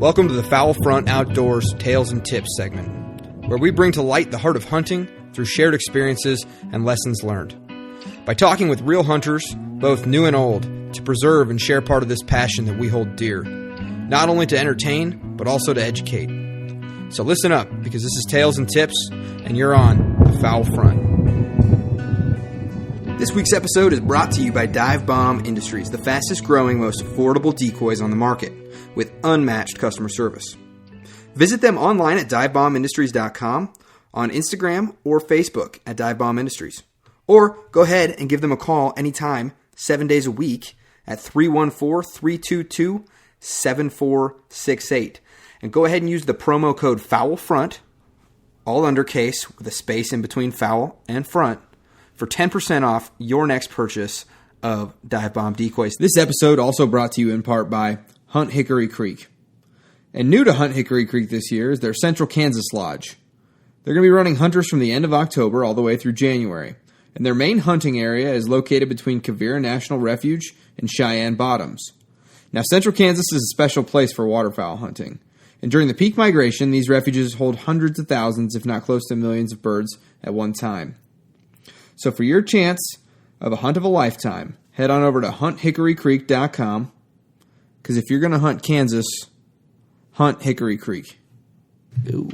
Welcome to the Fowl Front Outdoors Tales and Tips segment, where we bring to light the heart of hunting through shared experiences and lessons learned. By talking with real hunters, both new and old, to preserve and share part of this passion that we hold dear, not only to entertain, but also to educate. So listen up, because this is Tales and Tips, and you're on the Fowl Front. This week's episode is brought to you by Dive Bomb Industries, the fastest growing, most affordable decoys on the market, with unmatched customer service. Visit them online at divebombindustries.com, on Instagram or Facebook at Dive Bomb Industries. Or go ahead and give them a call anytime, 7 days a week, at 314-322-7468. And go ahead and use the promo code FOWLFRONT, all undercase with a space in between fowl and front, for 10% off your next purchase of Dive Bomb decoys. This episode also brought to you in part by Hunt Hickory Creek. And new to Hunt Hickory Creek this year is their Central Kansas Lodge. They're going to be running hunters from the end of October all the way through January. And their main hunting area is located between Quivira National Refuge and Cheyenne Bottoms. Now, Central Kansas is a special place for waterfowl hunting. And during the peak migration, these refuges hold hundreds of thousands, if not close to millions of birds at one time. So for your chance of a hunt of a lifetime, head on over to hunthickorycreek.com, because if you're going to hunt Kansas, hunt Hickory Creek. Ooh.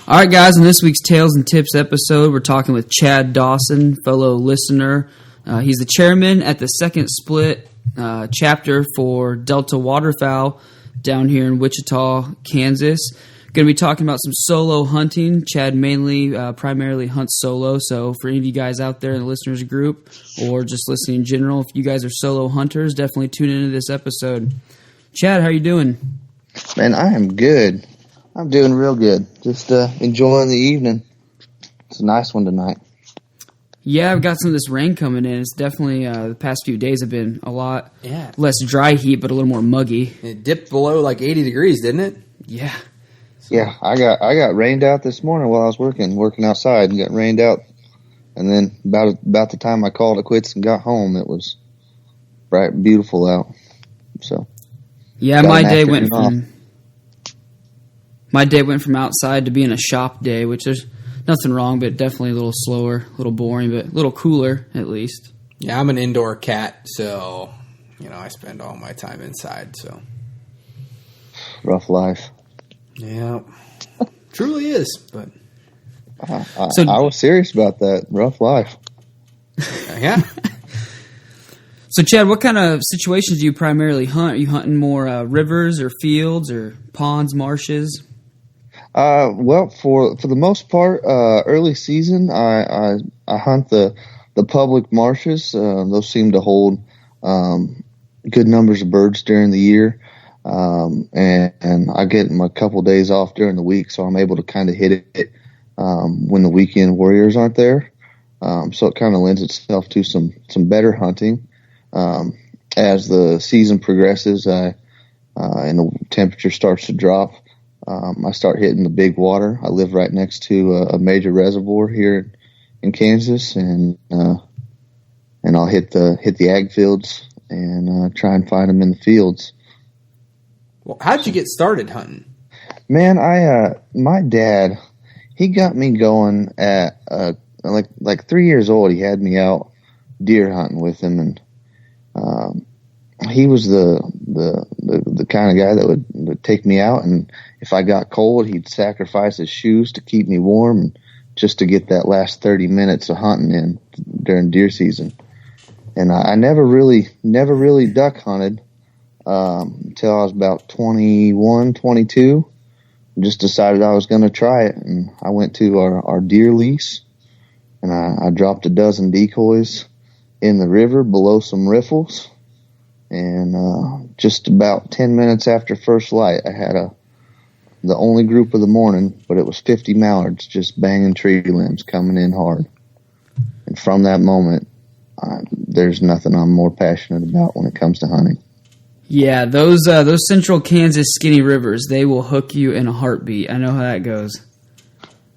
All right, guys, in this week's Tales and Tips episode, we're talking with Chad Dawson, fellow listener. He's the chairman at the Second Split chapter for Delta Waterfowl down here in Wichita, Kansas. Going to be talking about some solo hunting. Chad primarily hunts solo, so for any of you guys out there in the listeners group or just listening in general, if you guys are solo hunters, definitely tune into this episode. Chad, how you doing? Man, I am good. I'm doing real good. Just enjoying the evening. It's a nice one tonight. Yeah, I've got some of this rain coming in. It's definitely, the past few days have been a lot less dry heat, but a little more muggy. It dipped below like 80 degrees, didn't it? Yeah. Yeah, I got rained out this morning while I was working outside and got rained out. And then about the time I called it quits and got home, it was bright and beautiful out. So yeah, my day went from outside to being a shop day, which there's nothing wrong, but definitely a little slower, a little boring, but a little cooler at least. Yeah, I'm an indoor cat, so I spend all my time inside. So rough life. Yeah, truly is. But I was serious about that. Rough life. Yeah. So, Chad, what kind of situations do you primarily hunt? Are you hunting more rivers or fields or ponds, marshes? Well, for the most part, early season, I hunt the public marshes. Those seem to hold good numbers of birds during the year. And I get them a couple days off during the week, so I'm able to kind of hit it when the weekend warriors aren't there. So it kind of lends itself to some better hunting. As the season progresses, and the temperature starts to drop, I start hitting the big water. I live right next to a major reservoir here in Kansas, and I'll hit the ag fields and try and find them in the fields. Well, how'd you get started hunting? Man, my dad, he got me going at like 3 years old. He had me out deer hunting with him, and he was the kind of guy that would take me out, and if I got cold, he'd sacrifice his shoes to keep me warm, and just to get that last 30 minutes of hunting in during deer season. And I never really duck hunted until I was about 21, 22. Just decided I was going to try it, and I went to our deer lease, and I dropped a dozen decoys in the river below some riffles, and just about 10 minutes after first light, I had the only group of the morning, but it was 50 mallards just banging tree limbs, coming in hard. And from that moment, there's nothing I'm more passionate about when it comes to hunting. Yeah, those central Kansas skinny rivers, they will hook you in a heartbeat. I know how that goes.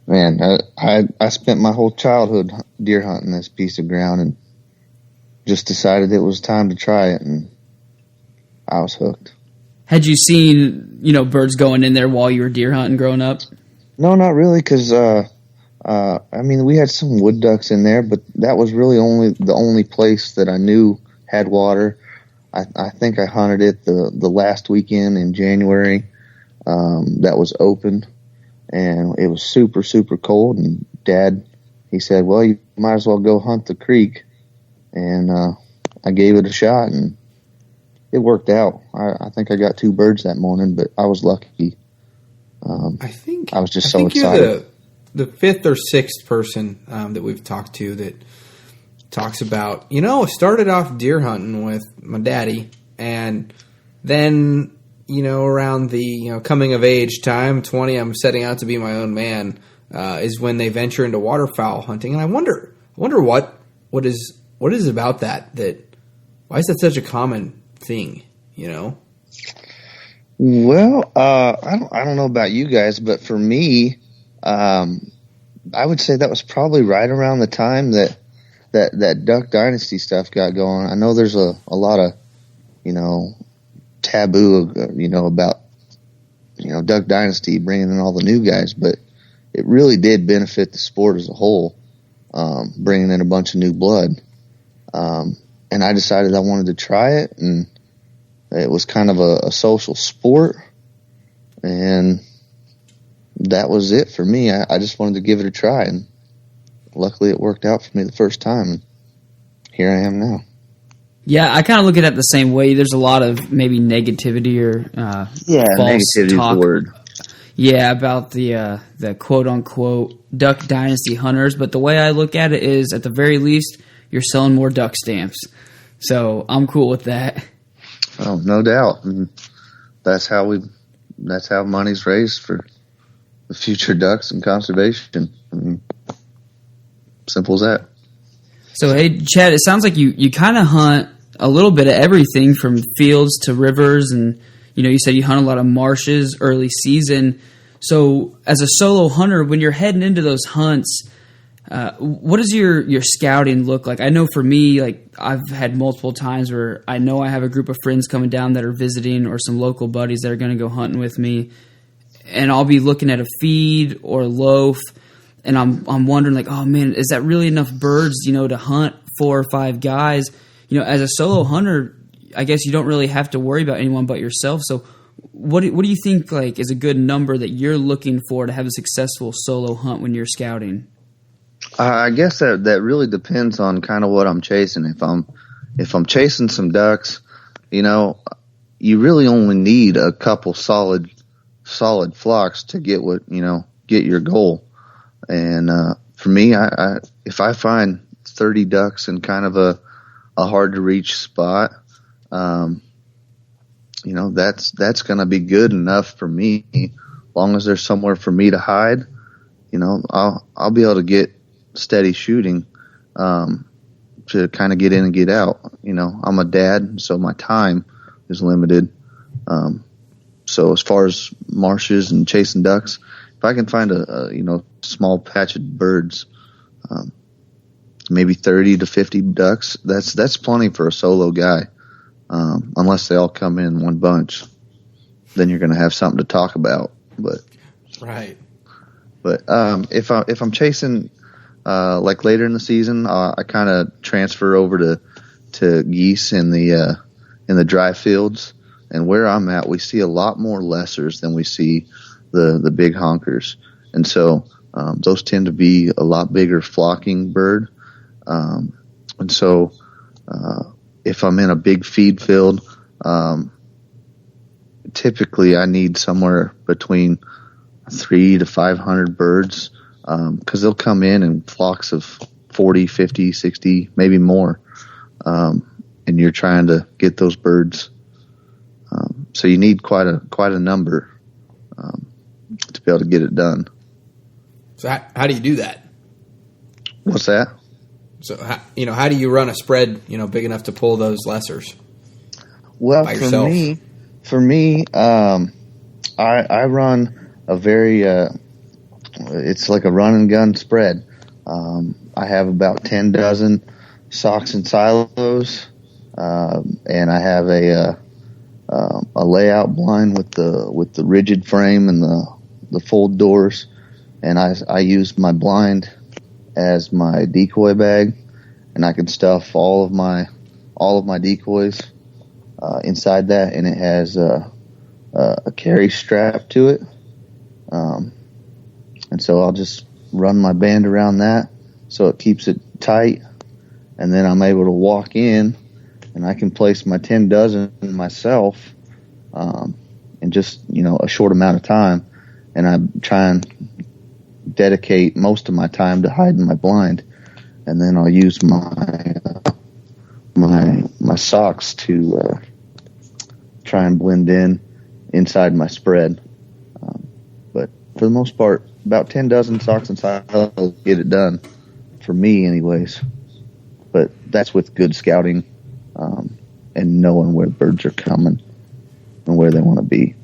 Man, I spent my whole childhood deer hunting this piece of ground, and just decided it was time to try it, and I was hooked. Had you seen, birds going in there while you were deer hunting growing up? No, not really, because we had some wood ducks in there, but that was really the only place that I knew had water. I think I hunted it the last weekend in January. That was open, and it was super, super cold. And Dad, he said, "Well, you might as well go hunt the creek." And I gave it a shot, and it worked out. I think I got 2 birds that morning, but I was lucky. I was just so excited. You're the 5th or 6th person that we've talked to that talks about, I started off deer hunting with my daddy, and then, around the coming of age time, 20, I'm setting out to be my own man, is when they venture into waterfowl hunting. And I wonder what is about that why is that such a common thing, Well, I don't know about you guys, but for me, I would say that was probably right around the time that Duck Dynasty stuff got going. I know there's a lot of, taboo, about, Duck Dynasty bringing in all the new guys, but it really did benefit the sport as a whole, bringing in a bunch of new blood. And I decided I wanted to try it, and it was kind of a social sport, and that was it for me. I just wanted to give it a try, and luckily it worked out for me the first time, and here I am now. Yeah, I kind of look at it the same way. There's a lot of maybe negativity or false negativity talk. Is the word. Yeah, about the quote-unquote Duck Dynasty hunters, but the way I look at it is, at the very least, you're selling more duck stamps. So I'm cool with that. Oh, no doubt. And that's how money's raised for the future ducks and conservation. Simple as that. So, hey, Chad, it sounds like you kind of hunt a little bit of everything from fields to rivers, and you said you hunt a lot of marshes early season. So as a solo hunter, when you're heading into those hunts, what does your scouting look like? I know for me, like, I've had multiple times where I know I have a group of friends coming down that are visiting, or some local buddies that are going to go hunting with me, and I'll be looking at a feed or loaf, and I'm wondering, like, oh man, is that really enough birds, to hunt 4 or 5 guys? As a solo hunter, I guess you don't really have to worry about anyone but yourself. So what do you think, like, is a good number that you're looking for to have a successful solo hunt when you're scouting? I guess that really depends on kind of what I'm chasing. If I'm chasing some ducks, you really only need a couple solid flocks to get get your goal. And for me, if I find 30 ducks in kind of a hard to reach spot, that's going to be good enough for me. As long as there's somewhere for me to hide, I'll be able to get steady shooting, to kind of get in and get out. I'm a dad, so my time is limited. So as far as marshes and chasing ducks, if I can find a small patch of birds, maybe 30 to 50 ducks, that's plenty for a solo guy. Unless they all come in one bunch, then you're going to have something to talk about. But right. But if I'm chasing like later in the season, I kind of transfer over to geese in the dry fields, and where I'm at, we see a lot more lessers than we see the big honkers, and so those tend to be a lot bigger flocking bird, and so if I'm in a big feed field, typically I need somewhere between 300 to 500 birds, because they'll come in flocks of 40, 50, 60, maybe more, and you're trying to get those birds. So you need quite a number to be able to get it done. So how do you do that? What's that? So how do you run a spread big enough to pull those lessers? Well, by yourself? for me, I run a very it's like a run and gun spread. I have about 10 dozen socks and silos, and I have a layout blind with the rigid frame and the fold doors, and I used my blind as my decoy bag, and I can stuff all of my decoys inside that, and it has a carry strap to it, and so I'll just run my band around that so it keeps it tight, and then I'm able to walk in and I can place my 10 dozen myself in just a short amount of time, and I try and dedicate most of my time to hiding my blind, and then I'll use my socks to try and blend in inside my spread. But for the most part, about 10 dozen socks inside will get it done for me anyways. But that's with good scouting and knowing where birds are coming and where they want to be.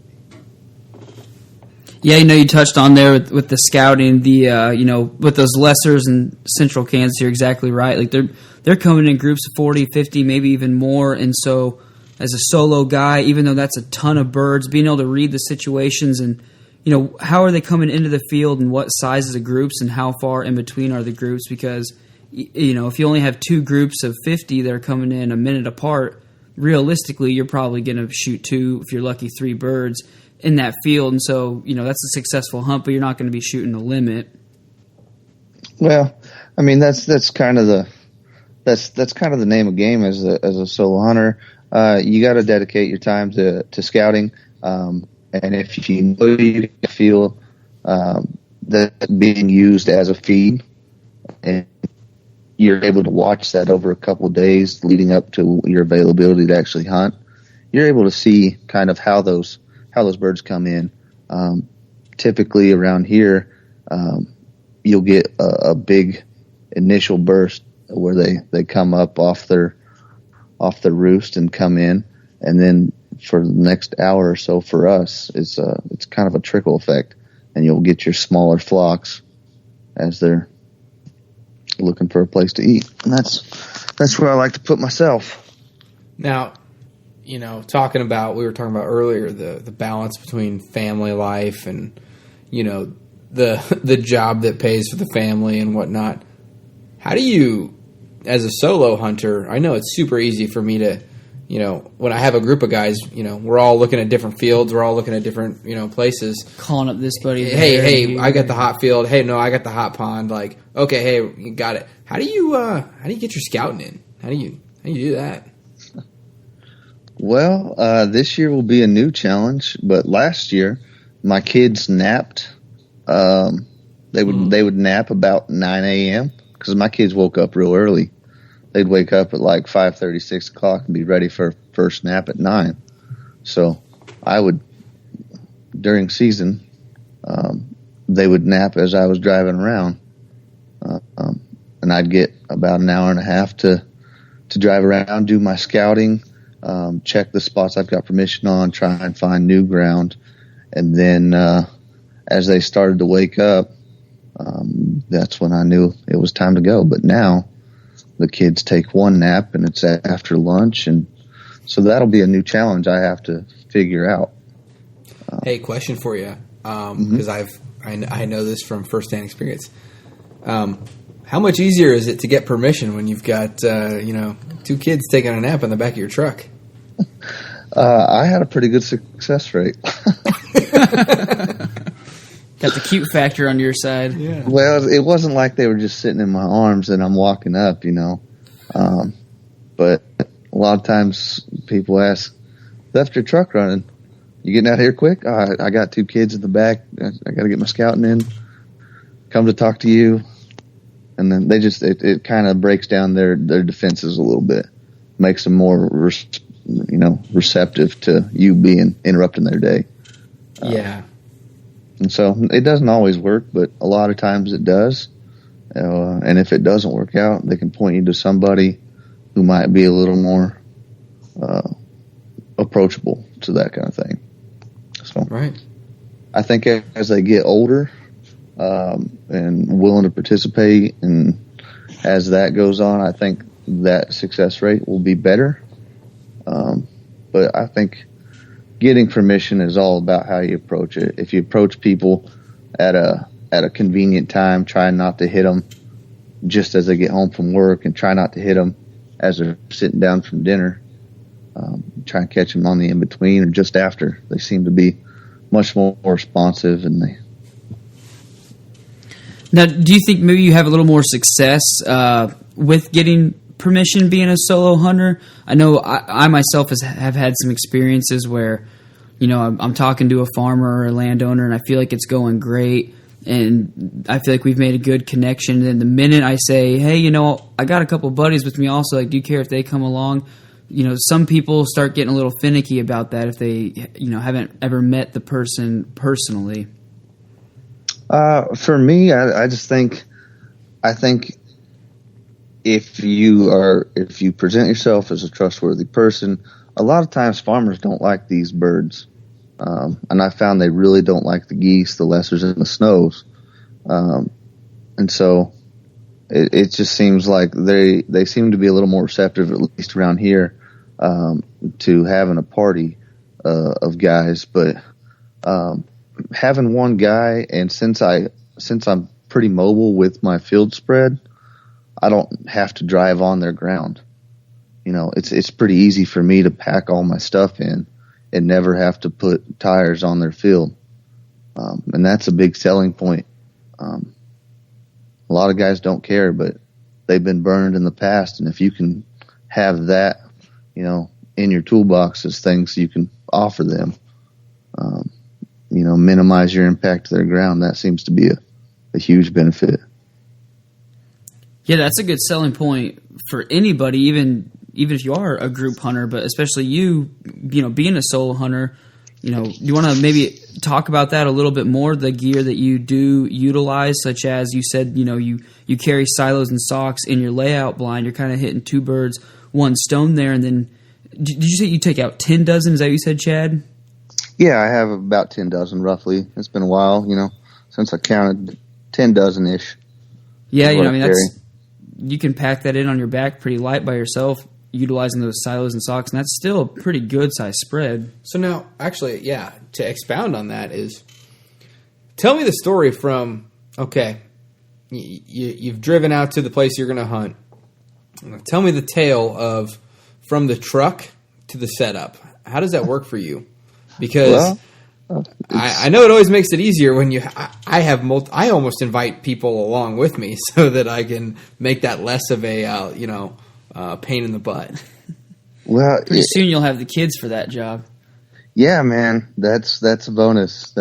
Yeah, you touched on there with the scouting, with those lessers in central Kansas, you're exactly right. Like they're coming in groups of 40, 50, maybe even more. And so as a solo guy, even though that's a ton of birds, being able to read the situations and, how are they coming into the field and what sizes of groups and how far in between are the groups? Because, if you only have two groups of 50 that are coming in a minute apart, realistically, you're probably going to shoot 2, if you're lucky, 3 birds in that field. And so, that's a successful hunt, but you're not going to be shooting the limit. Well, I mean, that's kind of the name of the game as a solo hunter. You got to dedicate your time to scouting. And if you know you feel that being used as a feed, and you're able to watch that over a couple of days leading up to your availability to actually hunt, you're able to see kind of how those birds come in. Typically around here, you'll get a big initial burst where they come up off their roost and come in, and then for the next hour or so for us, it's kind of a trickle effect, and you'll get your smaller flocks as they're looking for a place to eat, and that's where I like to put myself. Now, we were talking about earlier the balance between family life and the job that pays for the family and whatnot. How do you, as a solo hunter, I know it's super easy for me to, when I have a group of guys, we're all looking at different fields, we're all looking at different, places. Calling up this buddy. Hey, I got the hot field. Hey, no, I got the hot pond. Like, okay, hey, you got it. How do you get your scouting in? How do you do that? Well, this year will be a new challenge, but last year my kids napped. They would nap about 9 a.m. because my kids woke up real early. They'd wake up at like 5:30, 6 o'clock and be ready for first nap at 9. So I would, during season, they would nap as I was driving around. And I'd get about an hour and a half to drive around, do my scouting, check the spots I've got permission on, try and find new ground. And then as they started to wake up, that's when I knew it was time to go. But now the kids take one nap and it's after lunch, and so that'll be a new challenge I have to figure out. Hey, question for you, because I know this from firsthand experience. How much easier is it to get permission when you've got 2 kids taking a nap in the back of your truck? I had a pretty good success rate. Got the cute factor on your side. Yeah. Well, it wasn't like they were just sitting in my arms and I'm walking up, but a lot of times people ask, left your truck running, you getting out here quick? I got 2 kids in the back. I got to get my scouting in. Come to talk to you. And then they just, it kind of breaks down their defenses a little bit, makes them more, receptive to you being interrupting their day. Yeah. And so it doesn't always work, but a lot of times it does. And if it doesn't work out, they can point you to somebody who might be a little more approachable to that kind of thing. So right. I think as they get older and willing to participate, and as that goes on, I think that success rate will be better. But I think getting permission is all about how you approach it. If you approach people at a convenient time, try not to hit them just as they get home from work, and try not to hit them as they're sitting down from dinner. Try and catch them on the in-between or just after. They seem to be much more responsive. Now, do you think maybe you have a little more success with getting permission being a solo hunter? I know I myself have had some experiences where, I'm talking to a farmer or a landowner and I feel like it's going great and I feel like we've made a good connection. And then the minute I say, hey, I got a couple buddies with me also, like, do you care if they come along? Some people start getting a little finicky about that if they, haven't ever met the person personally. For me, I think if you present yourself as a trustworthy person, a lot of times farmers don't like these birds. And I found they really don't like the geese, the lessers, and the snows. And so it just seems like they seem to be a little more receptive, at least around here, to having a party, of guys. But, having one guy, and since I'm pretty mobile with my field spread, I don't have to drive on their ground. It's pretty easy for me to pack all my stuff in and never have to put tires on their field. And that's a big selling point. A lot of guys don't care, but they've been burned in the past. And if you can have that, in your toolbox as things you can offer them, minimize your impact to their ground, that seems to be a huge benefit. Yeah, that's a good selling point for anybody, even if you are a group hunter, but especially you being a solo hunter. You want to maybe talk about that a little bit more, the gear that you do utilize, such as you said, you carry silos and socks in your layout blind. You're kind of hitting two birds, one stone there. And then did you say you take out 10 dozen? Is that what you said, Chad? Yeah, I have about 10 dozen roughly. It's been a while, since I counted 10 dozen-ish. Yeah, you can pack that in on your back pretty light by yourself, utilizing those silos and socks, and that's still a pretty good size spread. So now, actually, to expound on that is, tell me the story from, okay, you've driven out to the place you're going to hunt. Tell me the tale of from the truck to the setup. How does that work for you? Because I know it always makes it easier when I almost invite people along with me so that I can make that less of a pain in the butt. Well, pretty soon you'll have the kids for that job. Yeah, man, that's a bonus.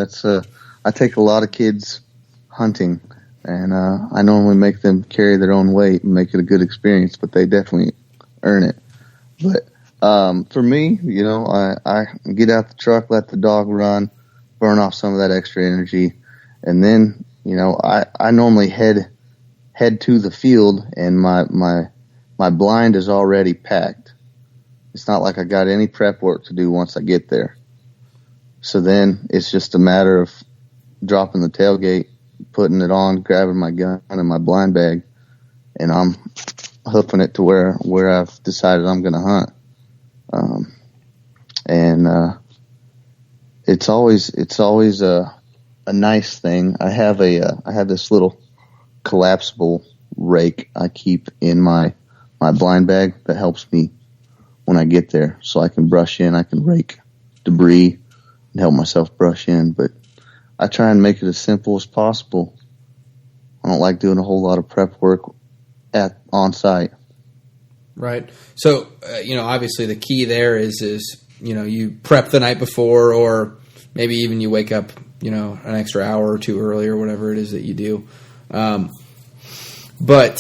I take a lot of kids hunting, and I normally make them carry their own weight and make it a good experience, but they definitely earn it. But for me, I get out the truck, let the dog run, burn off some of that extra energy, and then I normally head to the field, and my blind is already packed. It's not like I got any prep work to do once I get there. So then it's just a matter of dropping the tailgate, putting it on, grabbing my gun and my blind bag, and I'm hoofing it to where I've decided I'm going to hunt. It's always a nice thing. I have this little collapsible rake I keep in my blind bag that helps me when I get there, so I can brush in, I can rake debris and help myself brush in, but I try and make it as simple as possible. I don't like doing a whole lot of prep work on site. Right. So, obviously the key there is you prep the night before, or maybe even you wake up, an extra hour or two early or whatever it is that you do. But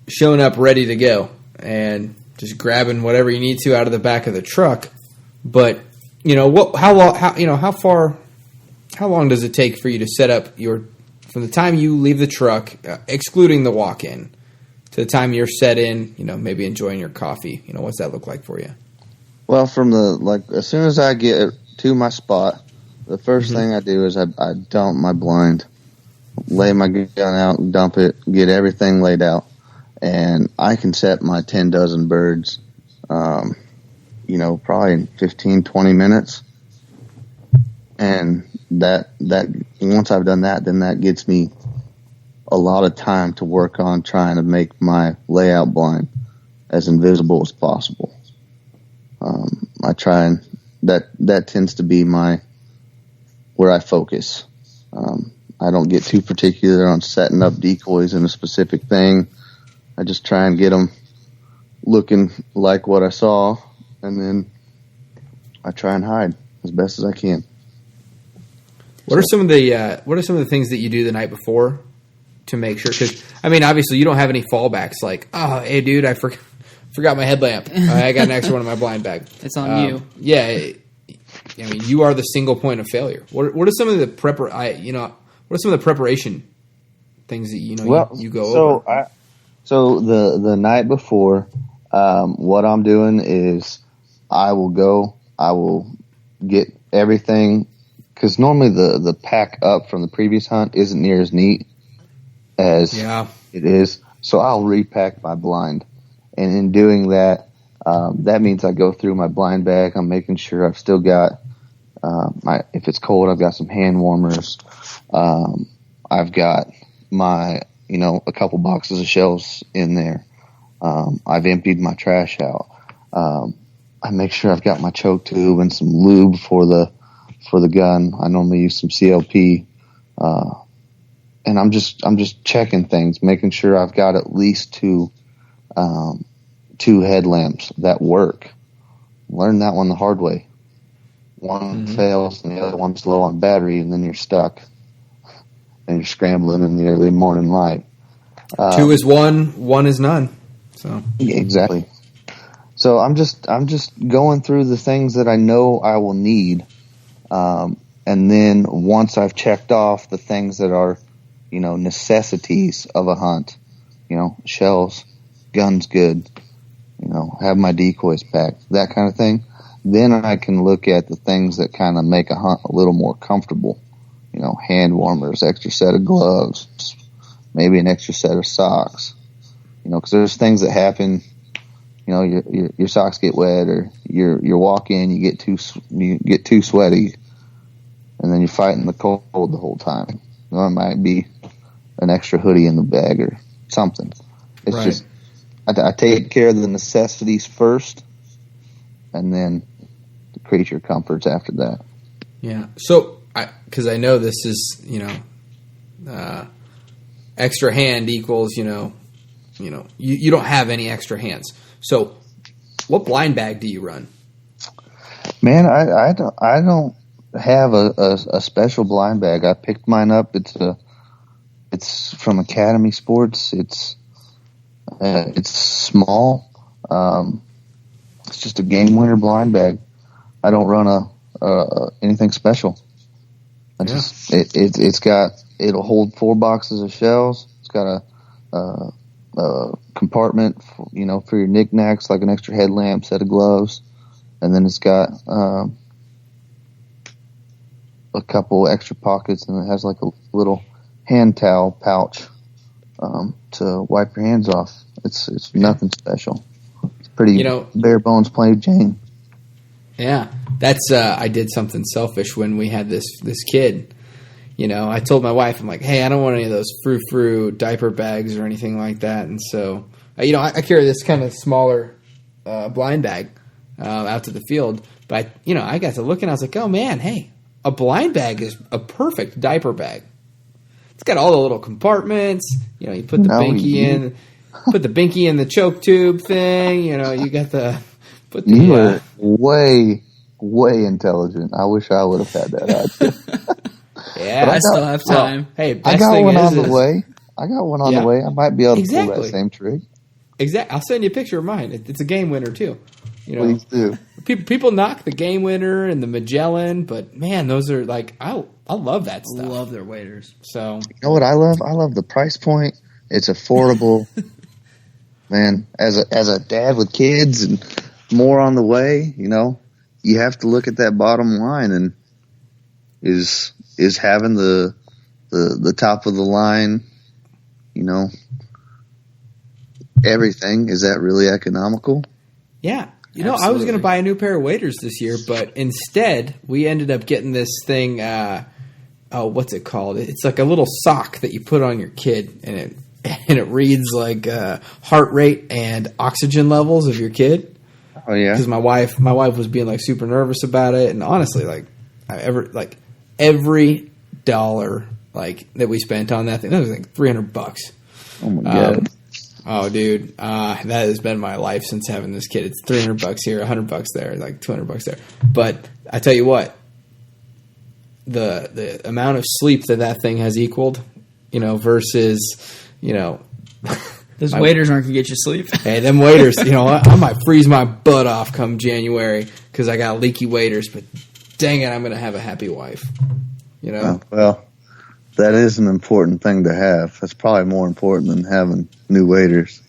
showing up ready to go and just grabbing whatever you need to out of the back of the truck. But, how long does it take for you to set up from the time you leave the truck, excluding the walk-in, to the time you're set in, maybe enjoying your coffee? What's that look like for you? Well, as soon as I get to my spot, the first thing I do is I dump my blind, lay my gun out, dump it, get everything laid out, and I can set my 10 dozen birds, probably in 15, 20 minutes And that once I've done that, then that gets me a lot of time to work on trying to make my layout blind as invisible as possible. I try and that tends to be where I focus. I don't get too particular on setting up decoys in a specific thing. I just try and get them looking like what I saw, and then I try and hide as best as I can. What are some of the things that you do the night before to make sure? Because I mean, obviously, you don't have any fallbacks. Like, oh, hey, dude, I forgot my headlamp. I got an extra one in my blind bag. It's on you. Yeah, I mean, you are the single point of failure. What are some of the What are some of the preparation things that you go over? So the night before, what I'm doing is I will get everything, because normally the pack up from the previous hunt isn't near as neat as it is. So I'll repack my blind, and in doing that, that means I go through my blind bag. I'm making sure I've still got if it's cold, I've got some hand warmers. I've got my, a couple boxes of shells in there. I've emptied my trash out. I make sure I've got my choke tube and some lube for the gun. I normally use some CLP. And I'm just checking things, making sure I've got at least two headlamps that work. Learn that one the hard way. One fails and the other one's low on battery, and then you're stuck. And you're scrambling in the early morning light. 2 is 1, 1 is none. So exactly. So I'm just going through the things that I know I will need, and then once I've checked off the things that are, necessities of a hunt, shells, guns good, have my decoys packed, that kind of thing. Then I can look at the things that kind of make a hunt a little more comfortable. Hand warmers, extra set of gloves, maybe an extra set of socks. Because there's things that happen. Your socks get wet, or you walk in, you get too sweaty, and then you're fighting the cold the whole time. It might be an extra hoodie in the bag or something. It's just I take care of the necessities first, and then the creature comforts after that. Yeah. So. Because I know this is, extra hand equals, you don't have any extra hands. So, what blind bag do you run? Man, I don't have a special blind bag. I picked mine up. It's from Academy Sports. It's small. It's just a game winner blind bag. I don't run anything special. It'll hold 4 boxes of shells. It's got a compartment, for your knickknacks, like an extra headlamp, set of gloves, and then it's got a couple extra pockets, and it has like a little hand towel pouch to wipe your hands off. It's nothing special. It's pretty bare bones plain Jane. Yeah, that's I did something selfish when we had this kid. I told my wife, I'm like, hey, I don't want any of those frou-frou diaper bags or anything like that. And so, I carry this kind of smaller blind bag out to the field. But, I got to look and I was like, oh, man, hey, a blind bag is a perfect diaper bag. It's got all the little compartments. You put the binky in. Put the binky in the choke tube thing. You got the... You were way, way intelligent. I wish I would have had that. Yeah, I still have time. Hey, I got one on the way. The way. I might be able to pull that same trick. Exactly. I'll send you a picture of mine. It's a game winner too. Please do. People knock the game winner and the Magellan, but man, those are like I love that stuff. I love their waders. So you know what I love? I love the price point. It's affordable. Man, as a dad with kids and more on the way, you have to look at that bottom line, and is having the top of the line, everything, is that really economical? Yeah. You know, I was going to buy a new pair of waders this year, but instead we ended up getting this thing. What's it called? It's like a little sock that you put on your kid, and it reads like heart rate and oxygen levels of your kid. Oh yeah, because my wife was being like super nervous about it, and honestly, like every dollar like that we spent on that thing, that was like $300. Oh my god. Oh, dude, that has been my life since having this kid. It's $300 here, $100 there, like $200 there. But I tell you what, the amount of sleep that thing has equaled, versus, those waders aren't gonna get you sleep. Hey, them waders, I might freeze my butt off come January because I got leaky waders. But dang it, I'm gonna have a happy wife. Well, that is an important thing to have. That's probably more important than having new waders.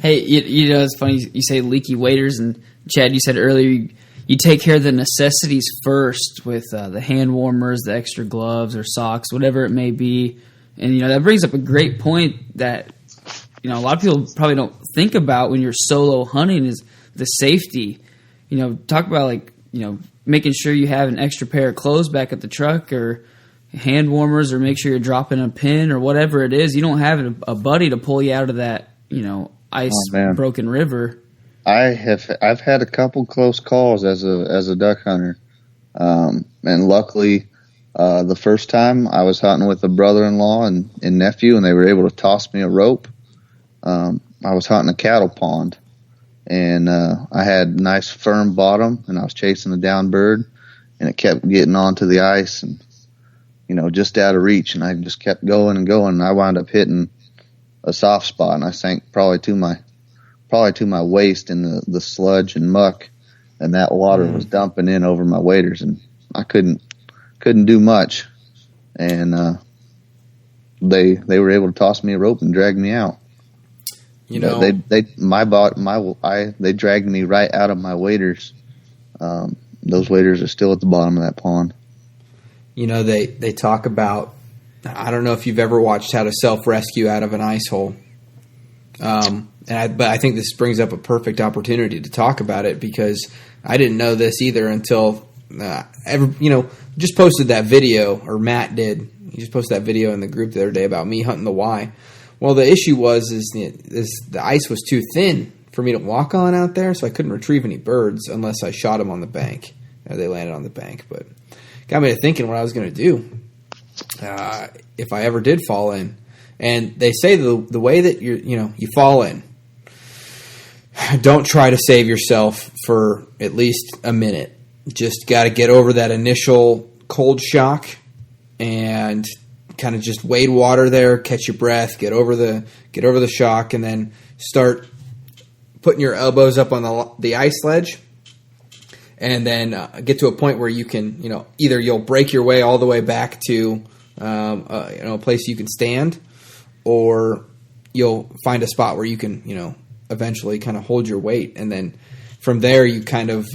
Hey, it's funny you say leaky waders, and Chad, you said earlier you take care of the necessities first with the hand warmers, the extra gloves or socks, whatever it may be. And, that brings up a great point that, a lot of people probably don't think about when you're solo hunting is the safety. Talk about making sure you have an extra pair of clothes back at the truck or hand warmers, or make sure you're dropping a pin or whatever it is. You don't have a buddy to pull you out of that, ice broken river. I've had a couple close calls as a duck hunter, and luckily, the first time I was hunting with a brother-in-law and nephew, and they were able to toss me a rope. I was hunting a cattle pond, and I had nice firm bottom, and I was chasing a down bird, and it kept getting onto the ice and just out of reach, and I just kept going and going, and I wound up hitting a soft spot, and I sank probably to my waist in the sludge and muck, and that water was dumping in over my waders, and I couldn't do much, and they were able to toss me a rope and drag me out. They dragged me right out of my waders. Those waders are still at the bottom of that pond. They talk about, I don't know if you've ever watched how to self-rescue out of an ice hole. But I think this brings up a perfect opportunity to talk about it, because I didn't know this either until, just posted that video, or Matt did. He just posted that video in the group the other day about me hunting the Y. Well, the issue was the ice was too thin for me to walk on out there, so I couldn't retrieve any birds unless I shot them on the bank. They landed on the bank, but got me to thinking what I was going to do if I ever did fall in. And they say the way that you fall in, don't try to save yourself for at least a minute. Just got to get over that initial cold shock and kind of just wade water there, catch your breath, get over the shock, and then start putting your elbows up on the ice ledge. And then get to a point where you can, either you'll break your way all the way back to a place you can stand, or you'll find a spot where you can, eventually kind of hold your weight. And then from there, you kind of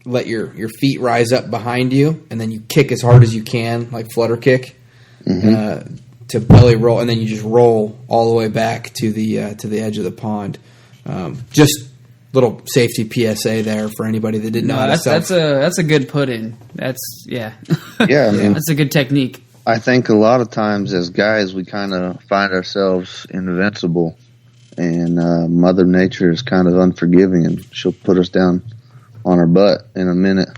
let your feet rise up behind you, and then you kick as hard as you can, like flutter kick, to belly roll, and then you just roll all the way back to the edge of the pond. Just little safety PSA there for anybody that didn't know how to that's a good put in. That's yeah. I mean, that's a good technique. I think a lot of times as guys we kind of find ourselves invincible, and Mother Nature is kind of unforgiving, and she'll put us down on our butt in a minute.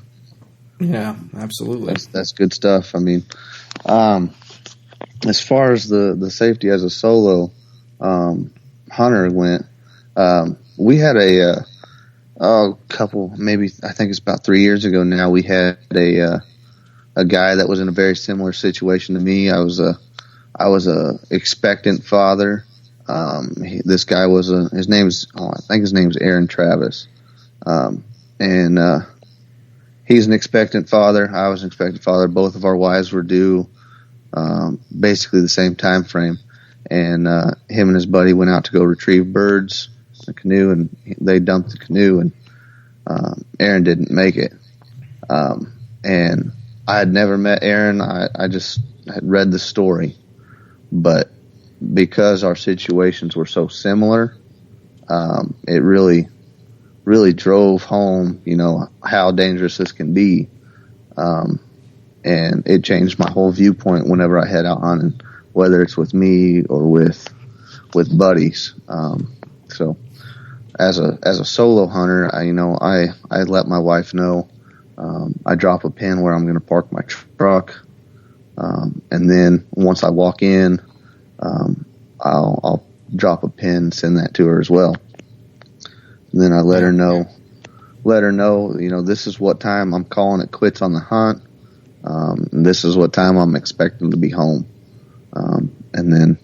Yeah, absolutely. That's good stuff. I mean, as far as the safety as a solo hunter went, we had a couple, maybe I think it's about 3 years ago now. We had a guy that was in a very similar situation to me. I was a expectant father. This guy was I think his name's Aaron Travis, and he's an expectant father. I was an expectant father. Both of our wives were due basically the same time frame, and him and his buddy went out to go retrieve birds in a canoe, and they dumped the canoe, and Aaron didn't make it. And I had never met Aaron. I just had read the story, but because our situations were so similar, it really really drove home, how dangerous this can be. And it changed my whole viewpoint whenever I head out hunting, whether it's with me or with buddies. So as a solo hunter, I let my wife know. I drop a pin where I'm going to park my truck. And then once I walk in, I'll drop a pin, send that to her as well. And then I let her know, this is what time I'm calling it quits on the hunt. And this is what time I'm expecting to be home. And then,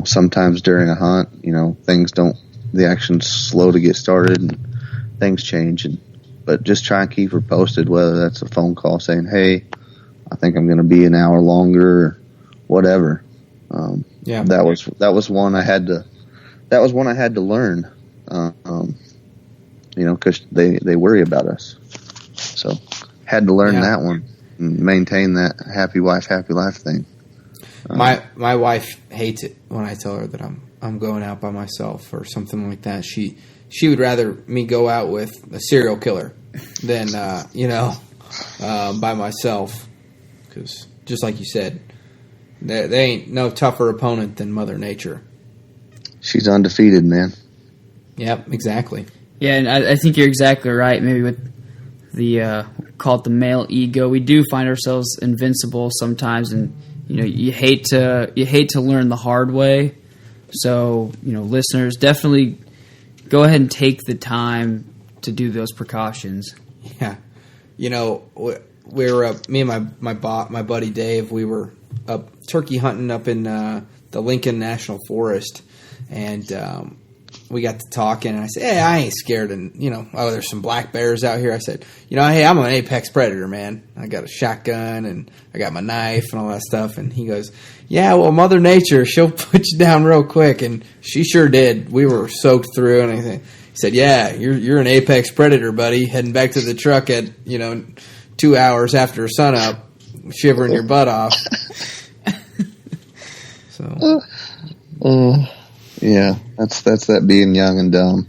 sometimes during a hunt, the action's slow to get started and things change. But just try and keep her posted, whether that's a phone call saying, hey, I think I'm going to be an hour longer or whatever. That was one I had to learn, cause they worry about us. So had to learn that one and maintain that happy wife, happy life thing. My wife hates it when I tell her that I'm going out by myself or something like that. She would rather me go out with a serial killer than by myself, because just like you said, they ain't no tougher opponent than Mother Nature. She's undefeated, man. Yep, exactly. Yeah, and I think you're exactly right. Maybe with the call it the male ego, we do find ourselves invincible sometimes, and you hate to learn the hard way. So listeners, definitely go ahead and take the time to do those precautions. Yeah, we were me and my buddy Dave. We were up turkey hunting up in the Lincoln National Forest, and we got to talking. And I said, "Hey, I ain't scared." And there's some black bears out here. I said, "Hey, I'm an apex predator, man. I got a shotgun and I got my knife and all that stuff." And he goes, "Yeah, well, Mother Nature, she'll put you down real quick." And she sure did. We were soaked through, and he said, "Yeah, you're an apex predator, buddy. Heading back to the truck at 2 hours after sunup, shivering your butt off." So, yeah, that's that being young and dumb.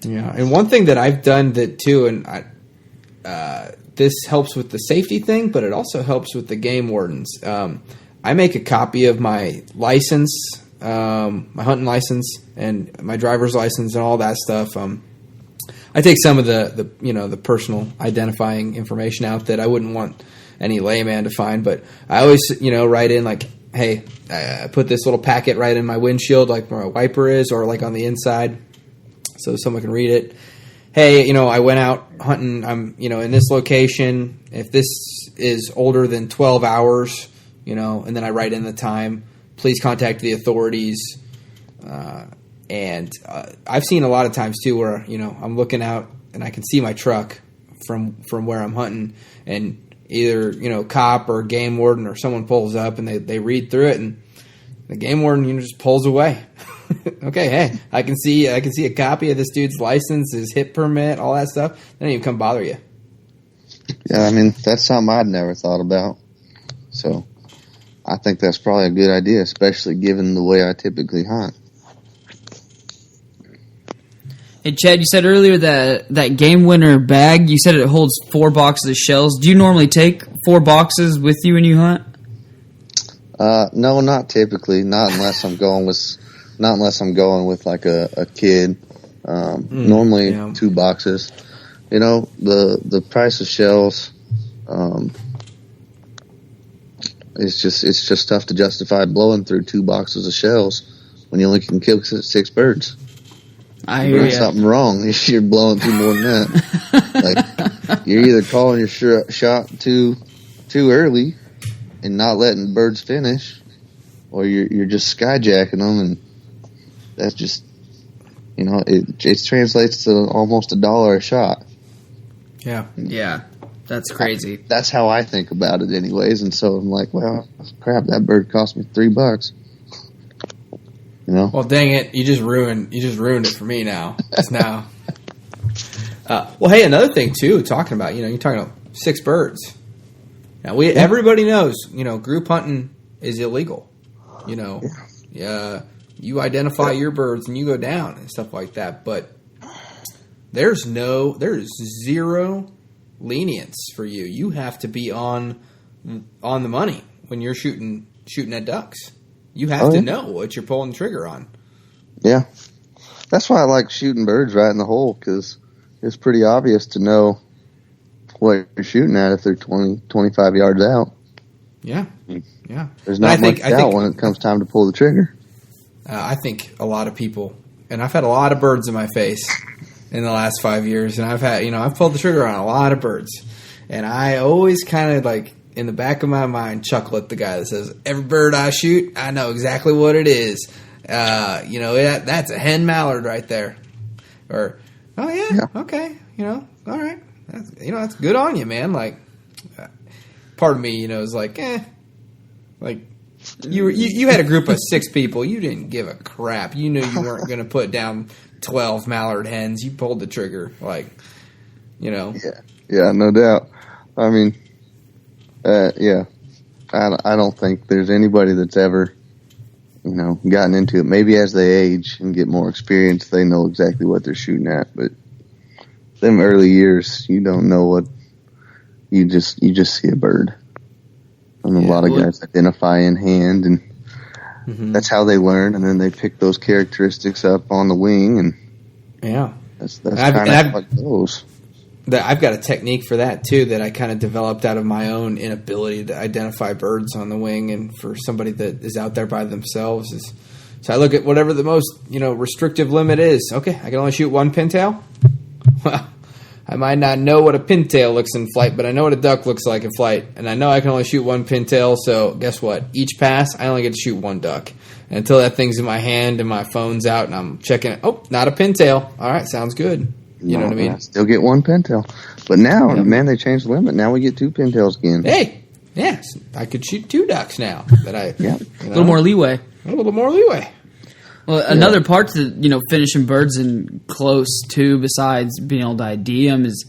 Yeah, and one thing that I've done that too, and this helps with the safety thing, but it also helps with the game wardens. I make a copy of my license, my hunting license, and my driver's license, and all that stuff. I take some of the personal identifying information out that I wouldn't want any layman to find, but I always write in like, hey, I put this little packet right in my windshield, like where my wiper is, or like on the inside, so someone can read it. Hey, I went out hunting. I'm, in this location. If this is older than 12 hours, and then I write in the time. Please contact the authorities. And I've seen a lot of times too where I'm looking out and I can see my truck from where I'm hunting, and either cop or game warden or someone pulls up and they read through it, and the game warden just pulls away. Okay, hey, I can see a copy of this dude's license, his hip permit, all that stuff. They don't even come bother you. Yeah, I mean, that's something I'd never thought about. So I think that's probably a good idea, especially given the way I typically hunt. Hey, Chad, you said earlier that Game Winner bag, you said it holds 4 boxes of shells. Do you normally take 4 boxes with you when you hunt? No, not typically. Not unless I'm going with like a kid. Normally 2 boxes. The price of shells, it's just tough to justify blowing through 2 boxes of shells when you only can kill 6 birds. I hear There's something wrong if you're blowing through more than that. Like, you're either calling your shot too early and not letting birds finish, or you're just skyjacking them, and that's just it translates to almost $1 a shot. Yeah, that's crazy. That's how I think about it, anyways. And so I'm like, well, crap, that bird cost me $3. Well, dang it! You just ruined it for me now. It's now. Well, hey, another thing too. Talking about you're talking about 6 birds. Now everybody knows group hunting is illegal. You identify your birds and you go down and stuff like that. But there's zero lenience for you. You have to be on the money when you're shooting at ducks. You have to know what you're pulling the trigger on. Yeah. That's why I like shooting birds right in the hole, because it's pretty obvious to know what you're shooting at if they're 20, 25 yards out. Yeah. Yeah. There's not much doubt when it comes time to pull the trigger. I think a lot of people, and I've had a lot of birds in my face in the last 5 years, and I've pulled the trigger on a lot of birds. And I always kind of like, in the back of my mind, chuckle at the guy that says, every bird I shoot, I know exactly what it is. That's a hen mallard right there. Or, oh yeah. Okay, all right. That's good on you, man. Like, part of me, is like, like you had a group of 6 people. You didn't give a crap. You knew you weren't going to put down 12 mallard hens. You pulled the trigger, like, Yeah, no doubt. I mean, I don't think there's anybody that's ever, gotten into it. Maybe as they age and get more experience, they know exactly what they're shooting at. But them early years, you don't know what. You just see a bird. And a lot of guys identify in hand, and that's how they learn. And then they pick those characteristics up on the wing, and that's kind of how it goes. I've got a technique for that too that I kind of developed out of my own inability to identify birds on the wing, and for somebody that is out there by themselves is. So I look at whatever the most restrictive limit is. Okay, I can only shoot one pintail. Well, I might not know what a pintail looks in flight, but I know what a duck looks like in flight, and I know I can only shoot one pintail. So guess what? Each pass, I only get to shoot one duck. And until that thing's in my hand and my phone's out and I'm checking it. Oh, not a pintail. All right, sounds good. You know what I mean? I still get one pintail. But now, man, they changed the limit. Now we get 2 pintails again. Hey, yes, I could shoot 2 ducks now. A little more leeway. A little more leeway. Well, another part to finishing birds in close too, besides being able to ID them, is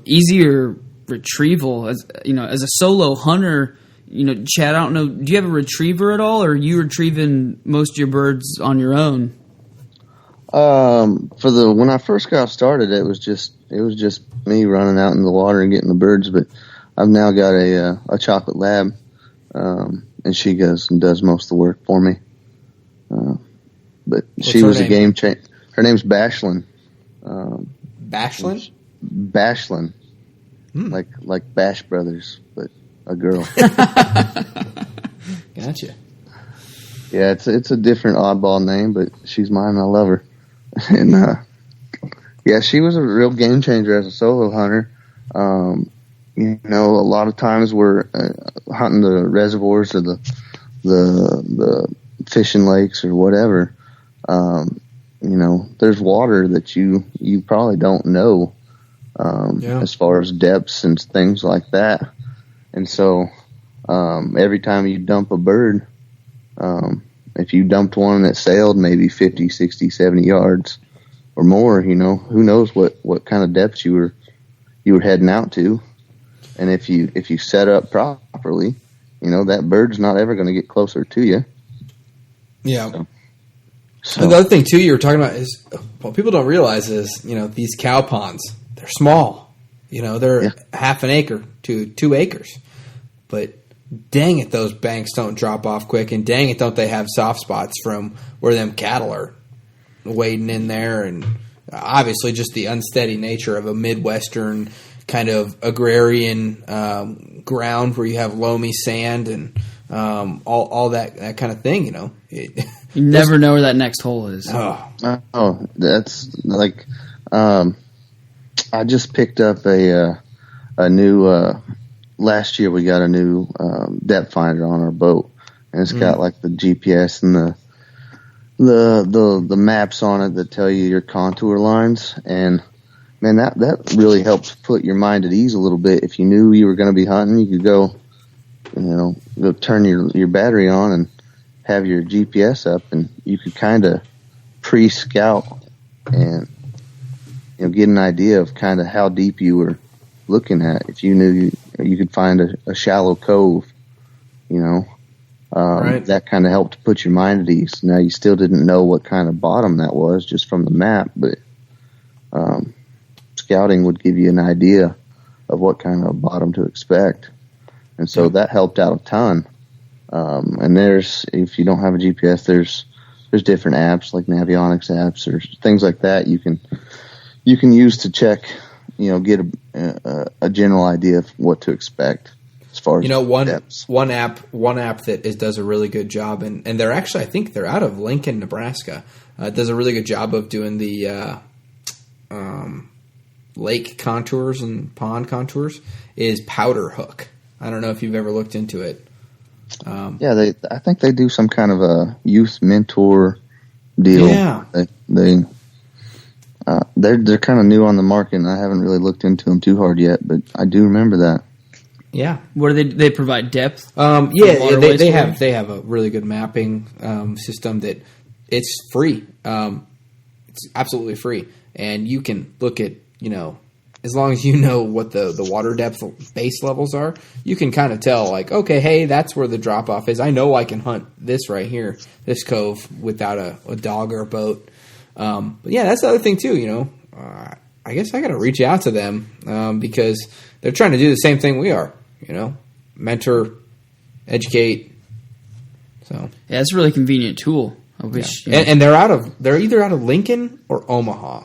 easier retrieval. As as a solo hunter, Chad, I don't know, do you have a retriever at all, or are you retrieving most of your birds on your own? When I first got started, it was just me running out in the water and getting the birds. But I've now got a chocolate lab, and she goes and does most of the work for me. But she was a game changer. Her name's Bashlin. Bashlin? Bashlin. Like Bash Brothers, but a girl. Gotcha. Yeah, it's a different oddball name, but she's mine and I love her. And she was a real game changer as a solo hunter. A lot of times we're hunting the reservoirs or the fishing lakes or whatever. There's water that you probably don't know as far as depths and things like that. And so every time you dump a bird, if you dumped one that sailed maybe 50, 60, 70 yards or more, who knows what kind of depths you were heading out to. And if you set up properly, that bird's not ever going to get closer to you. Yeah. So. The other thing too you were talking about is what people don't realize is these cow ponds, they're small. They're half an acre to 2 acres, but dang it, those banks don't drop off quick, and dang it, don't they have soft spots from where them cattle are wading in there, and obviously just the unsteady nature of a Midwestern kind of agrarian ground where you have loamy sand and all that kind of thing. You never know where that next hole is. Oh, that's like I just picked up a new. Last year we got a new depth finder on our boat, and it's got like the GPS and the maps on it that tell you your contour lines. And man, that really helps put your mind at ease a little bit. If you knew you were going to be hunting, you could go turn your battery on and have your GPS up, and you could kind of pre-scout and get an idea of kind of how deep you were looking at. If you knew you could find a shallow cove, Right. That kind of helped put your mind at ease. Now, you still didn't know what kind of bottom that was just from the map, but scouting would give you an idea of what kind of bottom to expect. And so that helped out a ton. And if you don't have a GPS, there's different apps like Navionics apps or things like that you can use to check, get a general idea of what to expect as far as one app that does a really good job, and they're actually, I think they're out of Lincoln, Nebraska. Does a really good job of doing the lake contours and pond contours. Is Powder Hook. I don't know if you've ever looked into it. I think they do some kind of a youth mentor deal. Yeah, they're kind of new on the market, and I haven't really looked into them too hard yet, but I do remember that. Yeah, what do they provide depth? They have a really good mapping system that it's free. It's absolutely free, and you can look at as long as you know what the water depth base levels are, you can kind of tell, like, okay, hey, that's where the drop off is. I know I can hunt this right here, this cove, without a dog or a boat. But yeah, that's the other thing too. I guess I got to reach out to them because they're trying to do the same thing we are. Mentor, educate. So yeah, it's a really convenient tool. I wish, and they're either out of Lincoln or Omaha.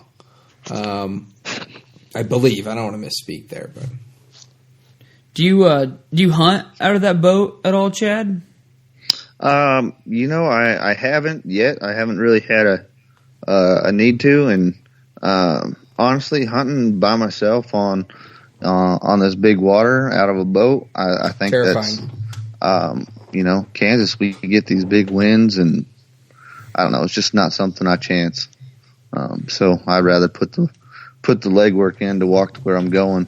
I believe. I don't want to misspeak there, but do you hunt out of that boat at all, Chad? I haven't yet. I haven't really had a need to, and honestly, hunting by myself on this big water out of a boat, I think terrifying. That's Kansas. We get these big winds, and I don't know. It's just not something I chance. So I'd rather put the legwork in to walk to where I'm going.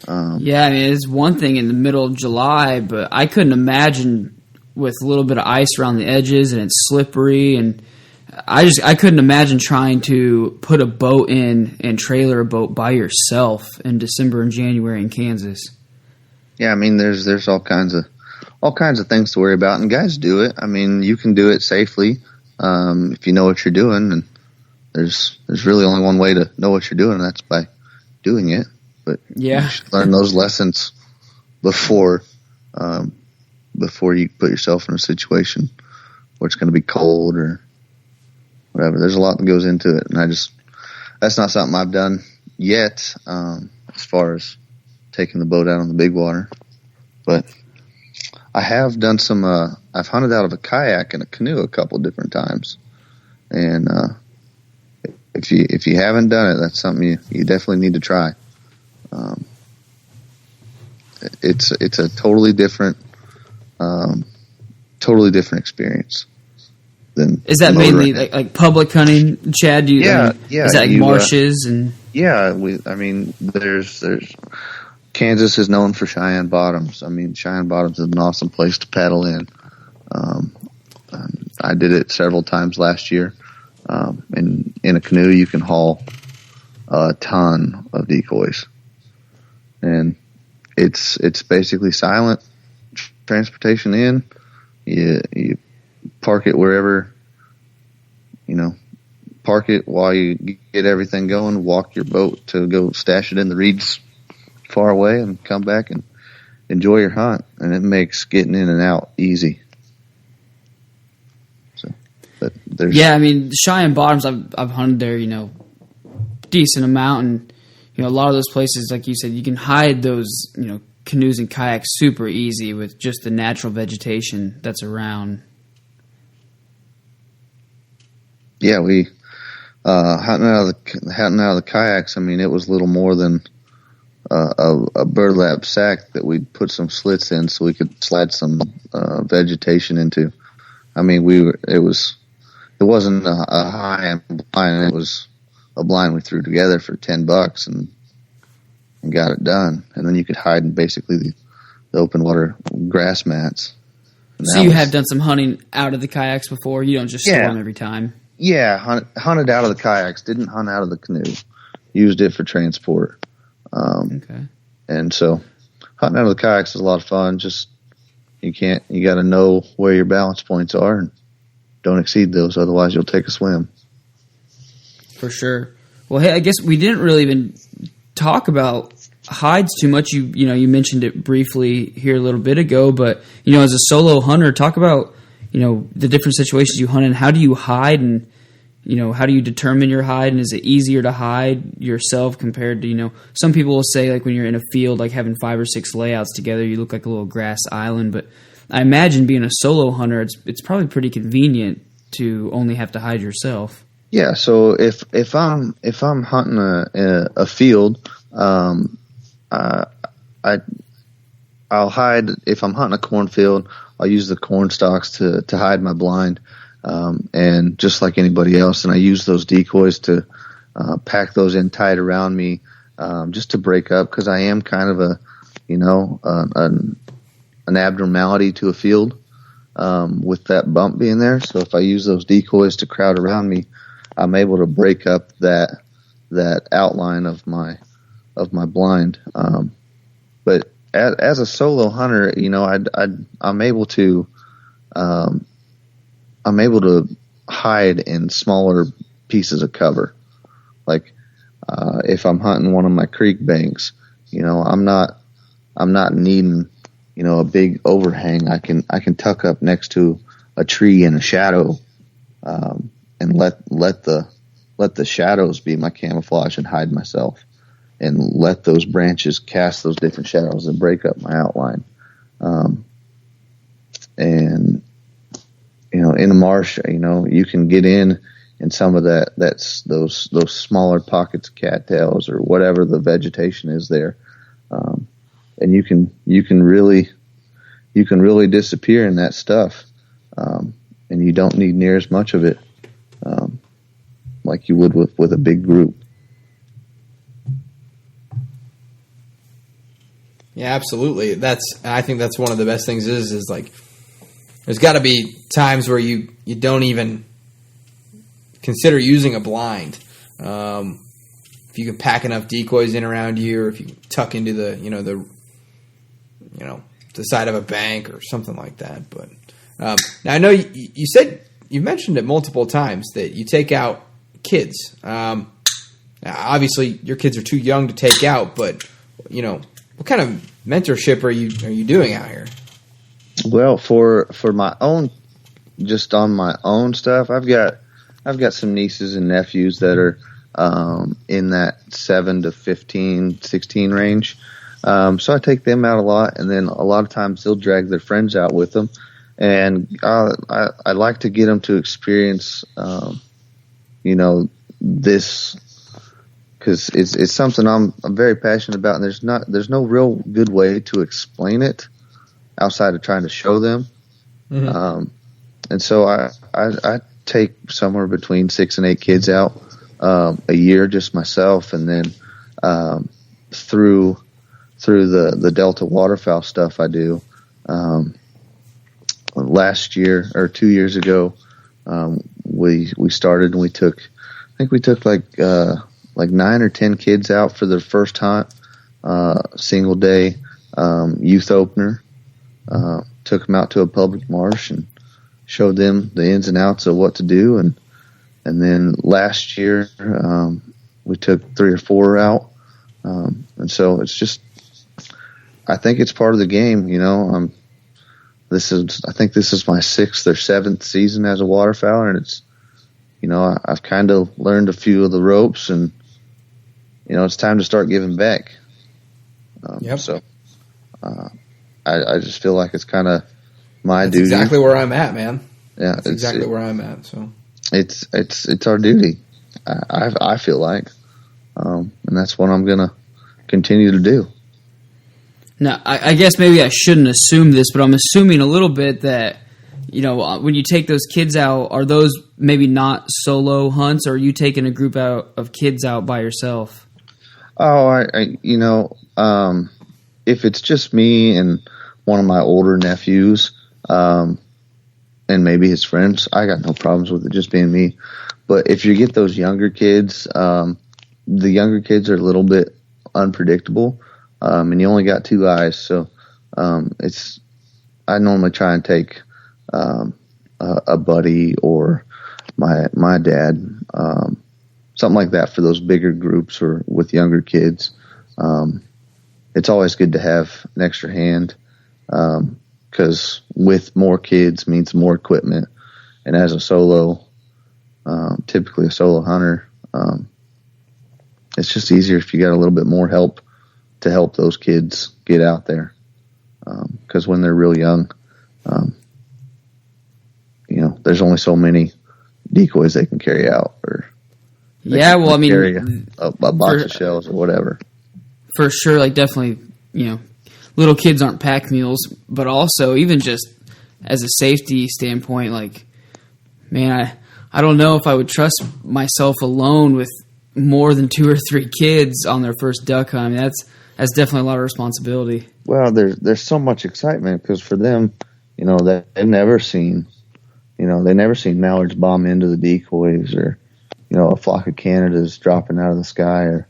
It's one thing in the middle of July, but I couldn't imagine with a little bit of ice around the edges and it's slippery, and I couldn't imagine trying to put a boat in and trailer a boat by yourself in December and January in Kansas. Yeah, there's all kinds of things to worry about, and guys do it. You can do it safely if you know what you're doing, and there's really only one way to know what you're doing, and that's by doing it. But you should learn those lessons before you put yourself in a situation where it's going to be cold or whatever. There's a lot that goes into it, and that's not something I've done yet as far as taking the boat out on the big water. But I have done some. I've hunted out of a kayak and a canoe a couple different times, and if you haven't done it, that's something you definitely need to try. It's a totally different experience than. Is that mainly like public hunting, Chad? Yeah. Is that like marshes and? Yeah, there's Kansas is known for Cheyenne Bottoms. Cheyenne Bottoms is an awesome place to paddle in. I did it several times last year. And in a canoe, you can haul a ton of decoys, and it's basically silent transportation in. You park it wherever, park it while you get everything going, walk your boat to go stash it in the reeds far away, and come back and enjoy your hunt. And it makes getting in and out easy. Cheyenne Bottoms, I've hunted there, decent amount, and a lot of those places, like you said, you can hide those, canoes and kayaks super easy with just the natural vegetation that's around. Yeah, we hunting out of the kayaks. It was little more than a burlap sack that we'd put some slits in so we could slide some vegetation into. It wasn't a high-end blind. It was a blind we threw together for $10 and got it done. And then you could hide in basically the open water grass mats. So you have done some hunting out of the kayaks before? You don't just store them every time? Yeah, hunted out of the kayaks. Didn't hunt out of the canoe. Used it for transport. Okay. And so hunting out of the kayaks is a lot of fun. Just, You got to know where your balance points are and don't exceed those. Otherwise you'll take a swim. For sure. Well, hey, I guess we didn't really even talk about hides too much. You mentioned it briefly here a little bit ago, but as a solo hunter, talk about the different situations you hunt in. How do you hide, and how do you determine your hide, and is it easier to hide yourself compared to some people will say, like, when you're in a field, like having 5 or 6 layouts together, you look like a little grass island. But I imagine being a solo hunter, it's probably pretty convenient to only have to hide yourself. Yeah, so if I'm hunting a field, I'll hide. If I'm hunting a cornfield, I'll use the corn stalks to hide my blind, and just like anybody else. And I use those decoys to pack those in tight around me, just to break up, because I am kind of an abnormality to a field, with that bump being there. So if I use those decoys to crowd around me, I'm able to break up that outline of my blind. But as a solo hunter, I'm able to hide in smaller pieces of cover. Like, if I'm hunting one of my creek banks, I'm not needing, a big overhang. I can tuck up next to a tree in a shadow, and let the shadows be my camouflage and hide myself, and let those branches cast those different shadows and break up my outline. And in a marsh, you can get in some of that's those smaller pockets of cattails or whatever the vegetation is there, and you can really disappear in that stuff, and you don't need near as much of it, like you would with a big group. Yeah, absolutely. I think that's one of the best things is like, there's got to be times where you don't even consider using a blind. If you can pack enough decoys in around you, or if you tuck into the side of a bank or something like that. But now I know you said, you mentioned it multiple times that you take out kids. Obviously your kids are too young to take out, but what kind of mentorship are you doing out here? Well, for my own, just on my own stuff, I've got some nieces and nephews that are in that 7 to 15, 16 range. So I take them out a lot, and then a lot of times they'll drag their friends out with them, and I like to get them to experience, this, because it's something I'm very passionate about, and there's no real good way to explain it outside of trying to show them. Mm-hmm. And so I take somewhere between 6 and 8 kids out a year, just myself, and then through the Delta waterfowl stuff I do. Last year or 2 years ago, we started, and we took like 9 or 10 kids out for their first hunt, single day, youth opener. Took them out to a public marsh and showed them the ins and outs of what to do. And then last year, we took 3 or 4 out. And so it's just, I think it's part of the game, I think this is my 6th or 7th season as a waterfowler, and it's, I've kind of learned a few of the ropes, and, it's time to start giving back. Yep. So, I just feel like it's kind of my duty. Exactly where I'm at, man. Yeah, that's exactly where I'm at. So it's our duty. I feel like, and that's what I'm gonna continue to do. Now, I guess maybe I shouldn't assume this, but I'm assuming a little bit that, when you take those kids out, are those maybe not solo hunts, or are you taking a group out of kids out by yourself? Oh, if it's just me and one of my older nephews, and maybe his friends, I got no problems with it just being me. But if you get those younger kids, the younger kids are a little bit unpredictable, and you only got 2 eyes, so it's I normally try and take a buddy or my dad, something like that for those bigger groups or with younger kids. It's always good to have an extra hand, because with more kids means more equipment. And as a solo, typically a solo hunter, it's just easier if you got a little bit more help to help those kids get out there. Because when they're real young, there's only so many decoys they can carry out, or carry a box of shells or whatever. For sure, like definitely, little kids aren't pack mules, but also even just as a safety standpoint, like, man, I don't know if I would trust myself alone with more than 2 or 3 kids on their first duck hunt. I mean, that's definitely a lot of responsibility. Well, there's so much excitement because for them, they've never seen, mallards bomb into the decoys, or, a flock of Canadas dropping out of the sky, or,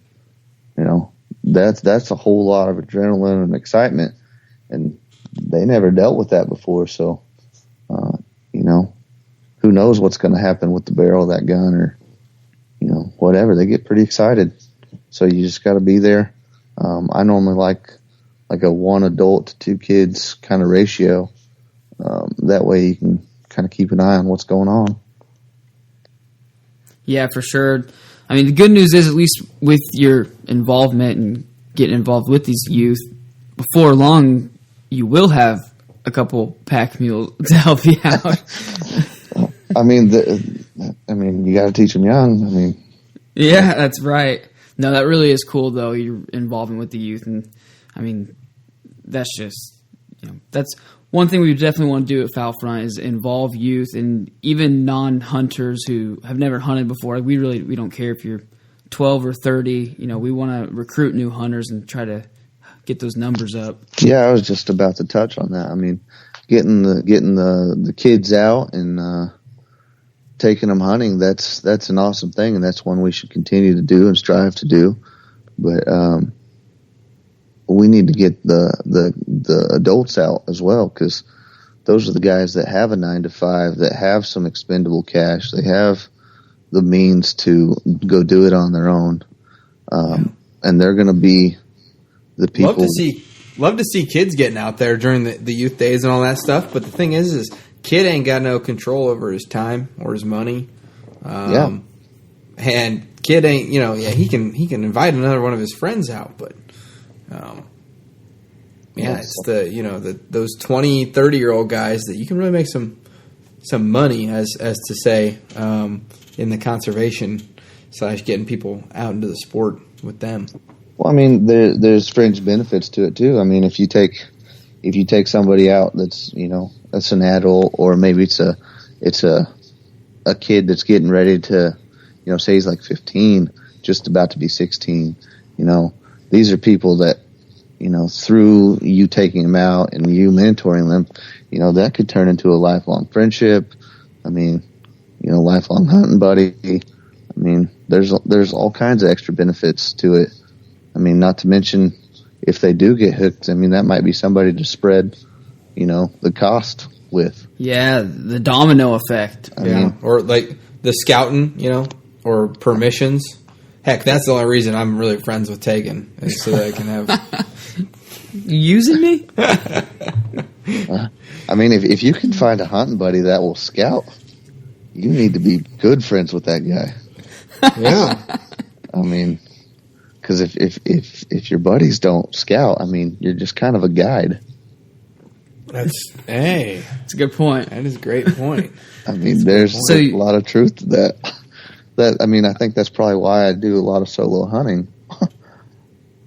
that's a whole lot of adrenaline and excitement, and they never dealt with that before. So, who knows what's going to happen with the barrel of that gun, or, whatever. They get pretty excited. So you just got to be there. I normally like a 1 adult to 2 kids kind of ratio. That way you can kind of keep an eye on what's going on. Yeah, for sure. I mean, the good news is, at least with your involvement and getting involved with these youth, before long, you will have a couple pack mules to help you out. I mean, you got to teach them young. Yeah, that's right. No, that really is cool, though. You're involving with the youth, and that's just that's one thing we definitely want to do at Fowl Front is involve youth and even non-hunters who have never hunted before. Like, we don't care if you're 12 or 30. We want to recruit new hunters and try to get those numbers up. Yeah, I was just about to touch on that. I mean, getting the kids out and taking them hunting, that's an awesome thing, and that's one we should continue to do and strive to do. But we need to get the adults out as well, because those are the guys that have a 9-to-5, that have some expendable cash. They have the means to go do it on their own, and they're going to be the people. Love to see kids getting out there during the youth days and all that stuff. But the thing is kid ain't got no control over his time or his money. And kid ain't, he can invite another one of his friends out, but it's those 20, 30-year-old guys that you can really make some money, as to say, in the conservation / getting people out into the sport with them. Well, I mean, there's fringe benefits to it too. I mean, if you take somebody out that's that's an adult, or maybe it's a kid that's getting ready to, say he's like 15, just about to be 16. These are people that, through you taking them out and you mentoring them, that could turn into a lifelong friendship. I mean, lifelong hunting buddy. I mean, there's all kinds of extra benefits to it. I mean, not to mention, if they do get hooked, I mean, that might be somebody to spread, the cost with. Yeah, the domino effect. I mean, or like the scouting, or permissions. Heck, that's the only reason I'm really friends with Tegan, is so that I can have. Using me? I mean, if you can find a hunting buddy that will scout, you need to be good friends with that guy. Yeah. I mean, because if your buddies don't scout, I mean, you're just kind of a guide. That's a good point. That is a great point. I mean, there's a lot of truth to that. I think that's probably why I do a lot of solo hunting,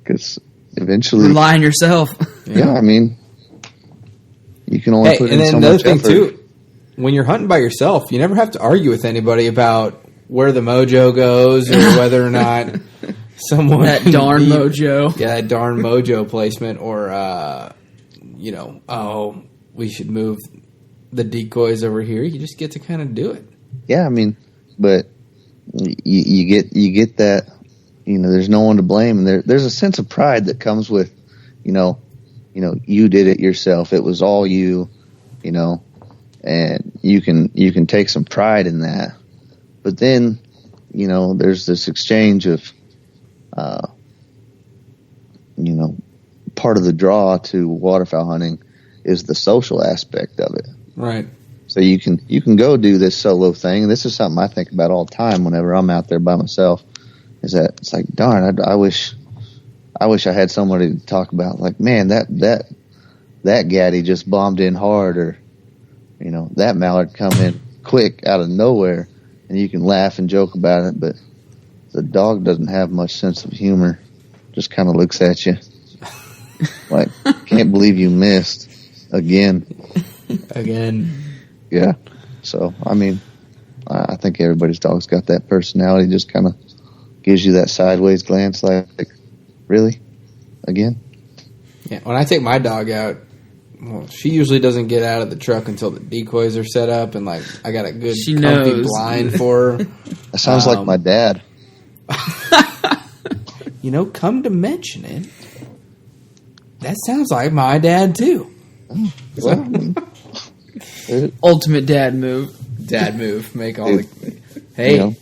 because eventually rely on yourself. Yeah, I mean, you can only put in so much effort. And then another thing too, when you're hunting by yourself, you never have to argue with anybody about where the mojo goes, or whether or not someone that darn mojo. Yeah, that darn mojo placement, or we should move the decoys over here. You just get to kind of do it. Yeah, I mean, but you get that, there's no one to blame, and there's a sense of pride that comes with, you did it yourself. It was all you. you know, and you can take some pride in that. But then, you know, there's this exchange of, you know, part of the draw to waterfowl hunting is the social aspect of it. Right. So you can go do this solo thing, and this is something I think about all the time whenever I'm out there by myself. Is that it's like, darn, I wish I had somebody to talk about. Like, man, that gaddy just bombed in hard, or you know, that mallard come in quick out of nowhere, and you can laugh and joke about it. But the dog doesn't have much sense of humor; just kind of looks at you like, can't believe you missed again. Yeah. So I mean, I think everybody's dog's got that personality. Just kind of gives you that sideways glance, like really, again. Yeah. When I take my dog out, well, she usually doesn't get out of the truck until the decoys are set up, and like I got a good comfy blind for her. That sounds like my dad. You know, come to mention it, that sounds like my dad too. Well, Ultimate dad move. Dad move. Make all the. Hey, you know,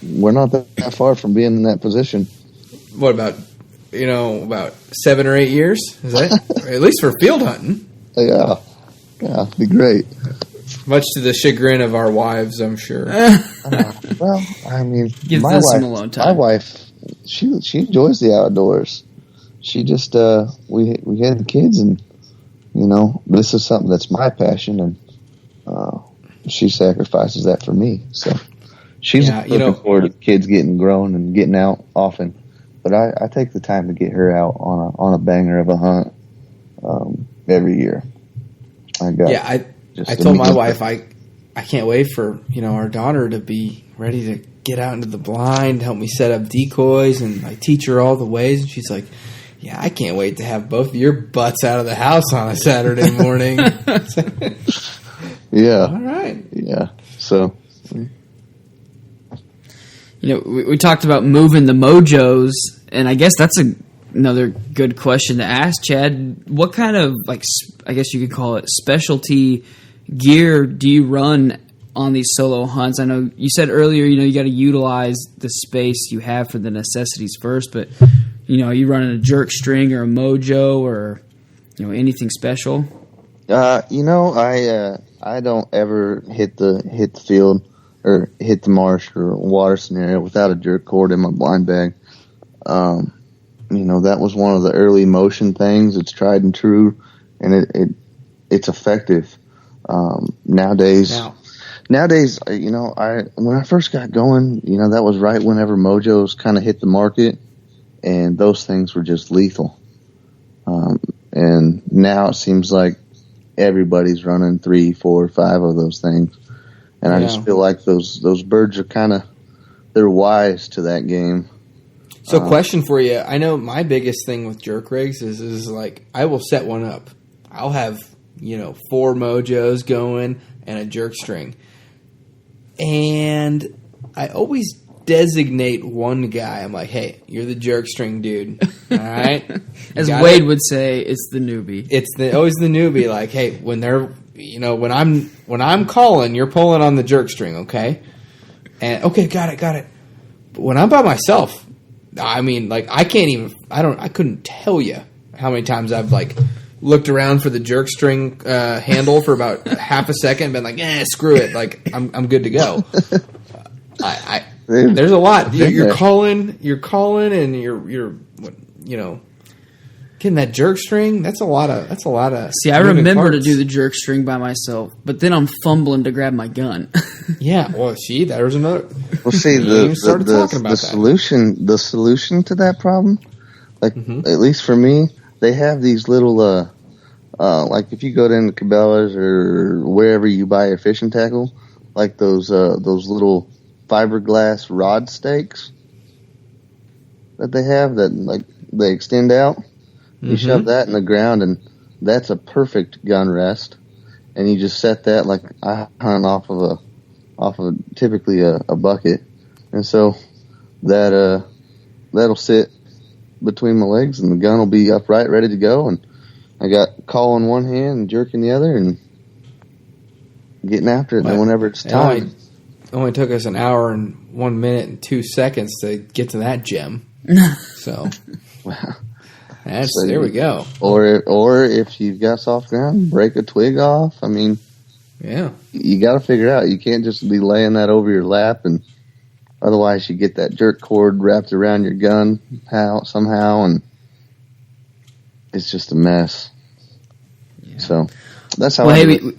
we're not that far from being in that position. What about, you know, about 7 or 8 years? Is that at least for field hunting? Yeah, it'd be great. Much to the chagrin of our wives, I'm sure. Well, I mean, Gives us some alone time. My wife, she enjoys the outdoors. She just we had the kids, and you know, this is something that's my passion, and she sacrifices that for me. So she's looking forward to the kids getting grown and getting out often. But I take the time to get her out on a banger of a hunt every year. I told my wife I can't wait for, you know, our daughter to be ready to get out into the blind, help me set up decoys, and I teach her all the ways. And she's like, "Yeah, I can't wait to have both of your butts out of the house on a Saturday morning." Yeah. All right. Yeah. So. You know, we talked about moving the mojos, and I guess that's another good question to ask, Chad. What kind of, like, I guess you could call it specialty gear do you run on these solo hunts? I know you said earlier, you know, you got to utilize the space you have for the necessities first, but, you know, are you running a jerk string or a mojo or, you know, anything special? You know, I don't ever hit the field or hit the marsh or water scenario without a jerk cord in my blind bag. You know, that was one of the early motion things. It's tried and true, and it's effective. Nowadays, you know, when I first got going, you know, that was right whenever mojos kind of hit the market, and those things were just lethal. And now it seems like everybody's running 3, 4, 5 of those things. And I just feel like those birds are they're wise to that game. So question for you. I know my biggest thing with jerk rigs is like, I will set one up. I'll have, you know, 4 mojos going and a jerk string. And I always designate one guy. I'm like, hey, you're the jerk string dude. All right? As Wade would say, it's the newbie. It's always the newbie. Like, hey, when they're, you know, when I'm calling, you're pulling on the jerk string, okay? And okay, got it. But when I'm by myself, I mean, like, I couldn't tell you how many times I've like looked around for the jerk string handle for about half a second, and been like, screw it, like I'm good to go. There's a lot. You're calling, and you're you know, getting that jerk string. That's a lot of. See, I remember to do the jerk string by myself, but then I'm fumbling to grab my gun. Yeah, well, see, there was another. Well, see, the solution to that problem, like at least for me, they have these little, like if you go down to Cabela's or wherever you buy your fishing tackle, like those little fiberglass rod stakes that they have that like they extend out. You shove that in the ground, and that's a perfect gun rest. And you just set that, like I hunt off of typically a bucket, and so that'll sit between my legs, and the gun will be upright, ready to go. And I got call in one hand and jerk in the other, and getting after it. Then whenever it's time, only took us an hour and 1 minute and 2 seconds to get to that gem. So there we go. Or if you've got soft ground, break a twig off. I mean, yeah, you got to figure out. You can't just be laying that over your lap, and otherwise you get that jerk cord wrapped around your gun somehow, and it's just a mess. Yeah. So that's how. Well,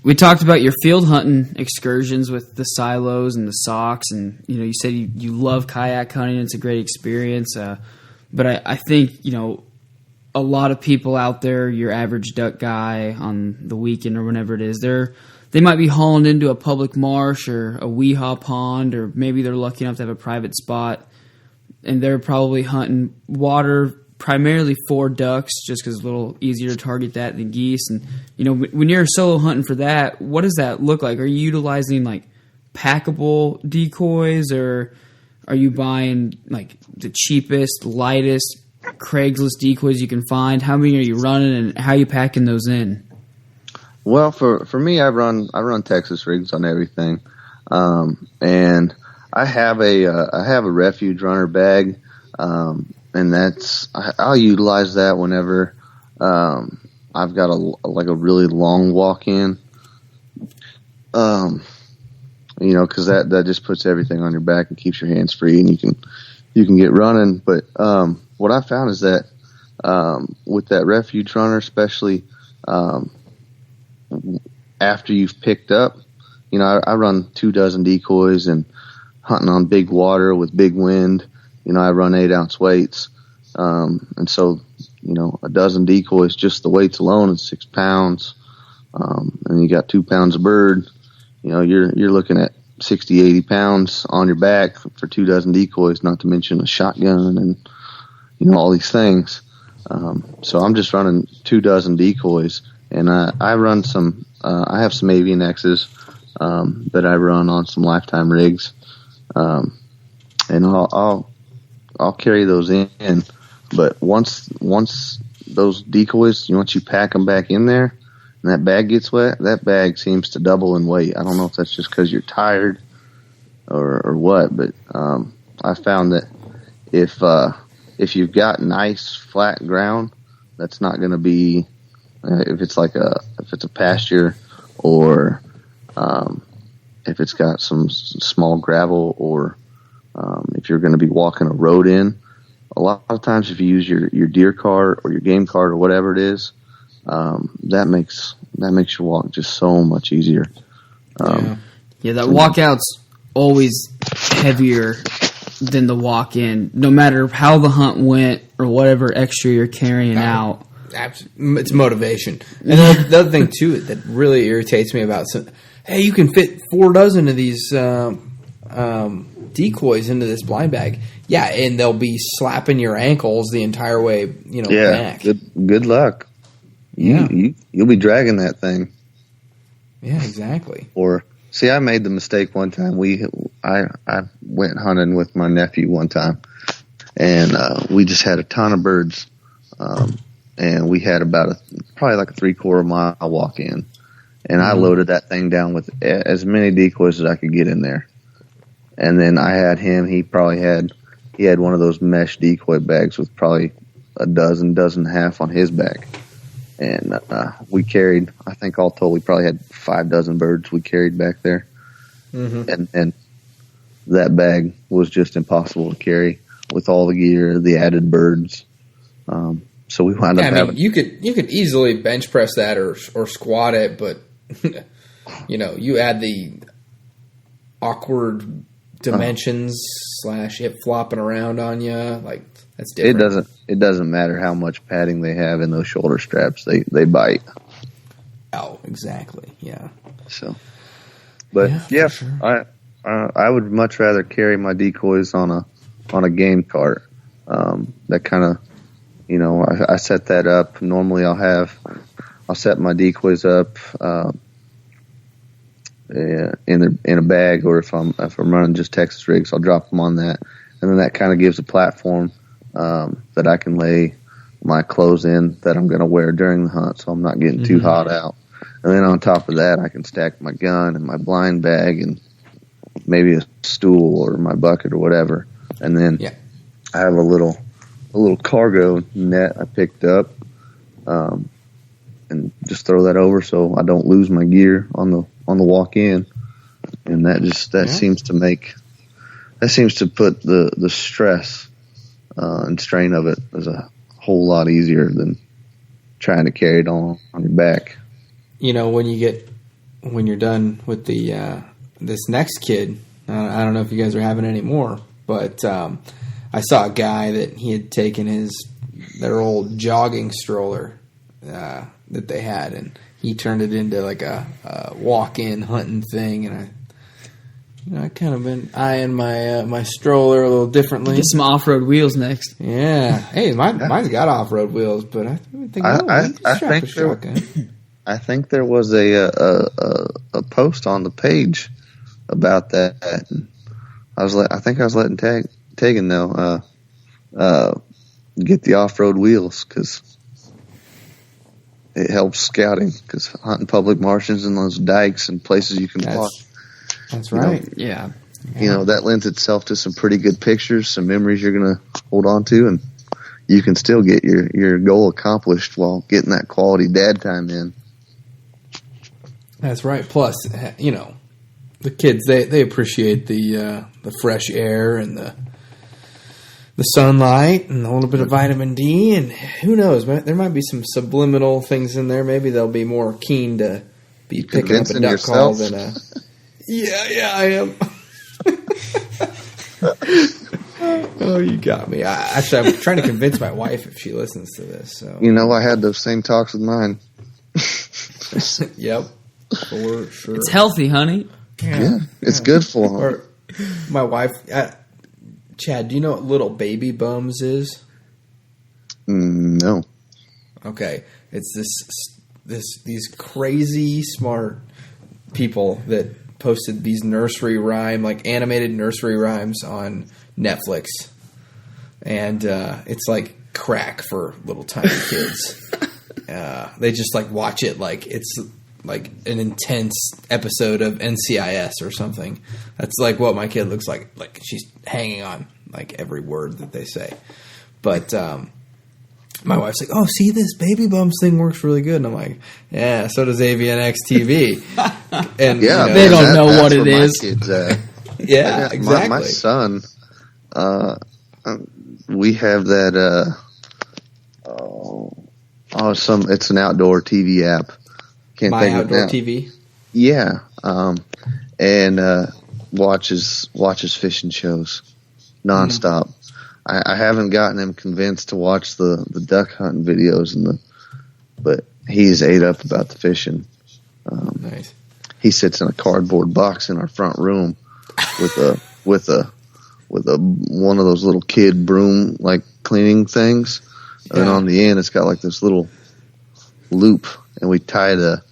we talked about your field hunting excursions with the silos and the socks, and you said you love kayak hunting. It's a great experience, but I think a lot of people out there, your average duck guy on the weekend or whenever it is, they might be hauling into a public marsh or a weehaw pond, or maybe they're lucky enough to have a private spot, and they're probably hunting water primarily for ducks, just because it's a little easier to target that than geese. And when you're solo hunting for that, what does that look like? Are you utilizing like packable decoys, or are you buying like the cheapest, lightest Craigslist decoys you can find? How many are you running, and how are you packing those in? Well, for me, I run Texas rigs on everything, and I have a refuge runner bag. And I'll utilize that whenever I've got a really long walk in, because that just puts everything on your back and keeps your hands free, and you can get running. But what I found is that with that refuge runner, especially after you've picked up, I run 24 decoys, and hunting on big water with big wind. I run 8-ounce weights. And so, a dozen decoys, just the weights alone is 6 pounds. And you got 2 pounds of bird, you're looking at 60, 80 pounds on your back for 24 decoys, not to mention a shotgun and, all these things. So I'm just running 24 decoys, and I run some, I have some avian X's, that I run on some Lifetime rigs. And I'll carry those in, but once those decoys, once you pack them back in there and that bag gets wet, that bag seems to double in weight. I don't know if that's just because you're tired or what, but I found that if you've got nice flat ground, that's not going to be if it's a pasture, or if it's got some small gravel, or if you're going to be walking a road in. A lot of times if you use your deer cart or your game cart or whatever it is, that makes your walk just so much easier. That walkout's always heavier than the walk-in, no matter how the hunt went or whatever extra you're carrying out. It's motivation. And the other thing too that really irritates me about hey, you can fit 4 dozen of these decoys into this blind bag. Yeah, and they'll be slapping your ankles the entire way, back. Good luck. You'll be dragging that thing. Yeah, exactly. Or see, I made the mistake one time. I went hunting with my nephew one time, and we just had a ton of birds, and we had probably like a 3/4 mile walk in, and I loaded that thing down with as many decoys as I could get in there. And then I had him. He had one of those mesh decoy bags with probably a dozen and a half on his back. And we carried, I think all told, we probably had 5 dozen birds we carried back there. Mm-hmm. And that bag was just impossible to carry with all the gear, the added birds. So we wound up having... you could easily bench press that or squat it, but you add the awkward dimensions / it flopping around on you, like that's different. It doesn't matter how much padding they have in those shoulder straps, they bite. Oh, exactly. Yeah. So, but yeah, sure. I would much rather carry my decoys on a game cart. That kind of, I set that up. Normally I'll set my decoys up in a bag, or if I'm running just Texas rigs, I'll drop them on that, and then that kind of gives a platform that I can lay my clothes in that I'm going to wear during the hunt, so I'm not getting too hot out. And then on top of that, I can stack my gun and my blind bag and maybe a stool or my bucket or whatever. And then I have a little cargo net I picked up, and just throw that over so I don't lose my gear on the walk in. And that seems to put the stress and strain of it is a whole lot easier than trying to carry it on your back. You know, when you're done with the this next kid, I don't know if you guys are having any more, but I saw a guy that he had taken their old jogging stroller that they had, and he turned it into like a walk-in hunting thing, and I kind of been eyeing my stroller a little differently. Get some off-road wheels next. Yeah. Hey, mine's got off-road wheels, but I think there was a post on the page about that. I think I was letting Tegan know get the off-road wheels because it helps scouting, because hunting public marshes and those dikes and places you can walk. That's right. Yeah. You know, that lends itself to some pretty good pictures, some memories you're going to hold on to, and you can still get your goal accomplished while getting that quality dad time in. That's right. Plus, you know, the kids, they appreciate the fresh air and the sunlight and a little bit of vitamin D, and who knows, there might be some subliminal things in there. Maybe they'll be more keen to be picking up a duck call than a... Yeah, I am. Oh, you got me. I'm trying to convince my wife if she listens to this. So you know, I had those same talks with mine. Yep, for sure. It's healthy, honey. Yeah, it's good for them. Or my wife, Chad, do you know what Little Baby Bums is? No. Okay, it's these crazy smart people that posted these nursery rhyme, like animated nursery rhymes on Netflix, and it's like crack for little tiny kids. They just like watch it like it's like an intense episode of NCIS or something. That's like what my kid looks like. Like she's hanging on like every word that they say. But my wife's like, "Oh, see, this Baby Bums thing works really good." And I'm like, "Yeah, so does AVNX TV." And yeah, you know, they don't know what it is. Kids, yeah, exactly. My son, we have that. It's an outdoor TV app. Can't My think Outdoor of it now. TV. Yeah, and watches fishing shows nonstop. I haven't gotten him convinced to watch the duck hunting videos but he's ate up about the fishing. Nice. He sits in a cardboard box in our front room with a one of those little kid broom like cleaning things, and on the end it's got like this little loop, and we tied a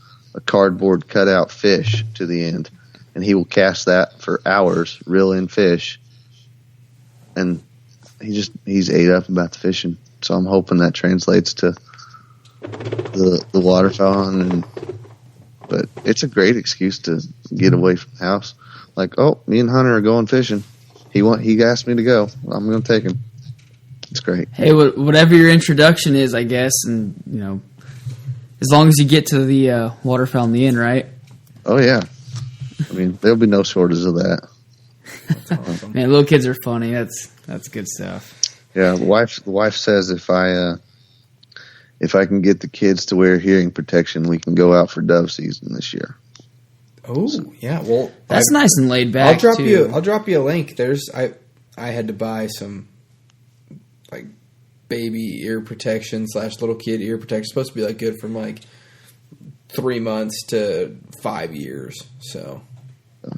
cardboard cutout fish to the end, and he will cast that for hours, reel in fish, and he's ate up about the fishing. So I'm hoping that translates to the waterfowl hunting. But it's a great excuse to get away from the house. Like, oh, me and Hunter are going fishing. He asked me to go. I'm going to take him. It's great. Hey, whatever your introduction is, I guess, and you know, as long as you get to the waterfowl in the end, right? Oh yeah. I mean, there'll be no shortage of that. That's awesome. Man, little kids are funny. That's good stuff. Yeah, the wife says if I can get the kids to wear hearing protection, we can go out for dove season this year. Oh, yeah. Well, that's nice and laid back. I'll drop you a link. I had to buy some like baby ear protection / little kid ear protection. It's supposed to be like good from like 3 months to 5 years. So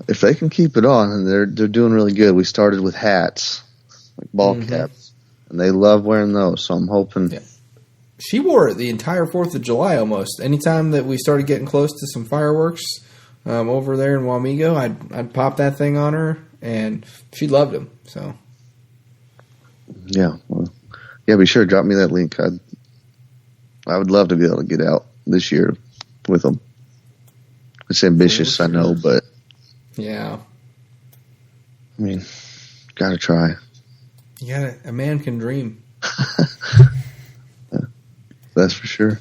if they can keep it on, and they're doing really good. We started with hats, like ball caps, and they love wearing those. So I'm hoping. Yeah. She wore it the entire 4th of July almost. Anytime that we started getting close to some fireworks over there in Wamego, I'd pop that thing on her, and she loved them. So, yeah, be sure to drop me that link. I would love to be able to get out this year with them. It's ambitious, I know, but Yeah. I mean, gotta try. A man can dream. That's for sure.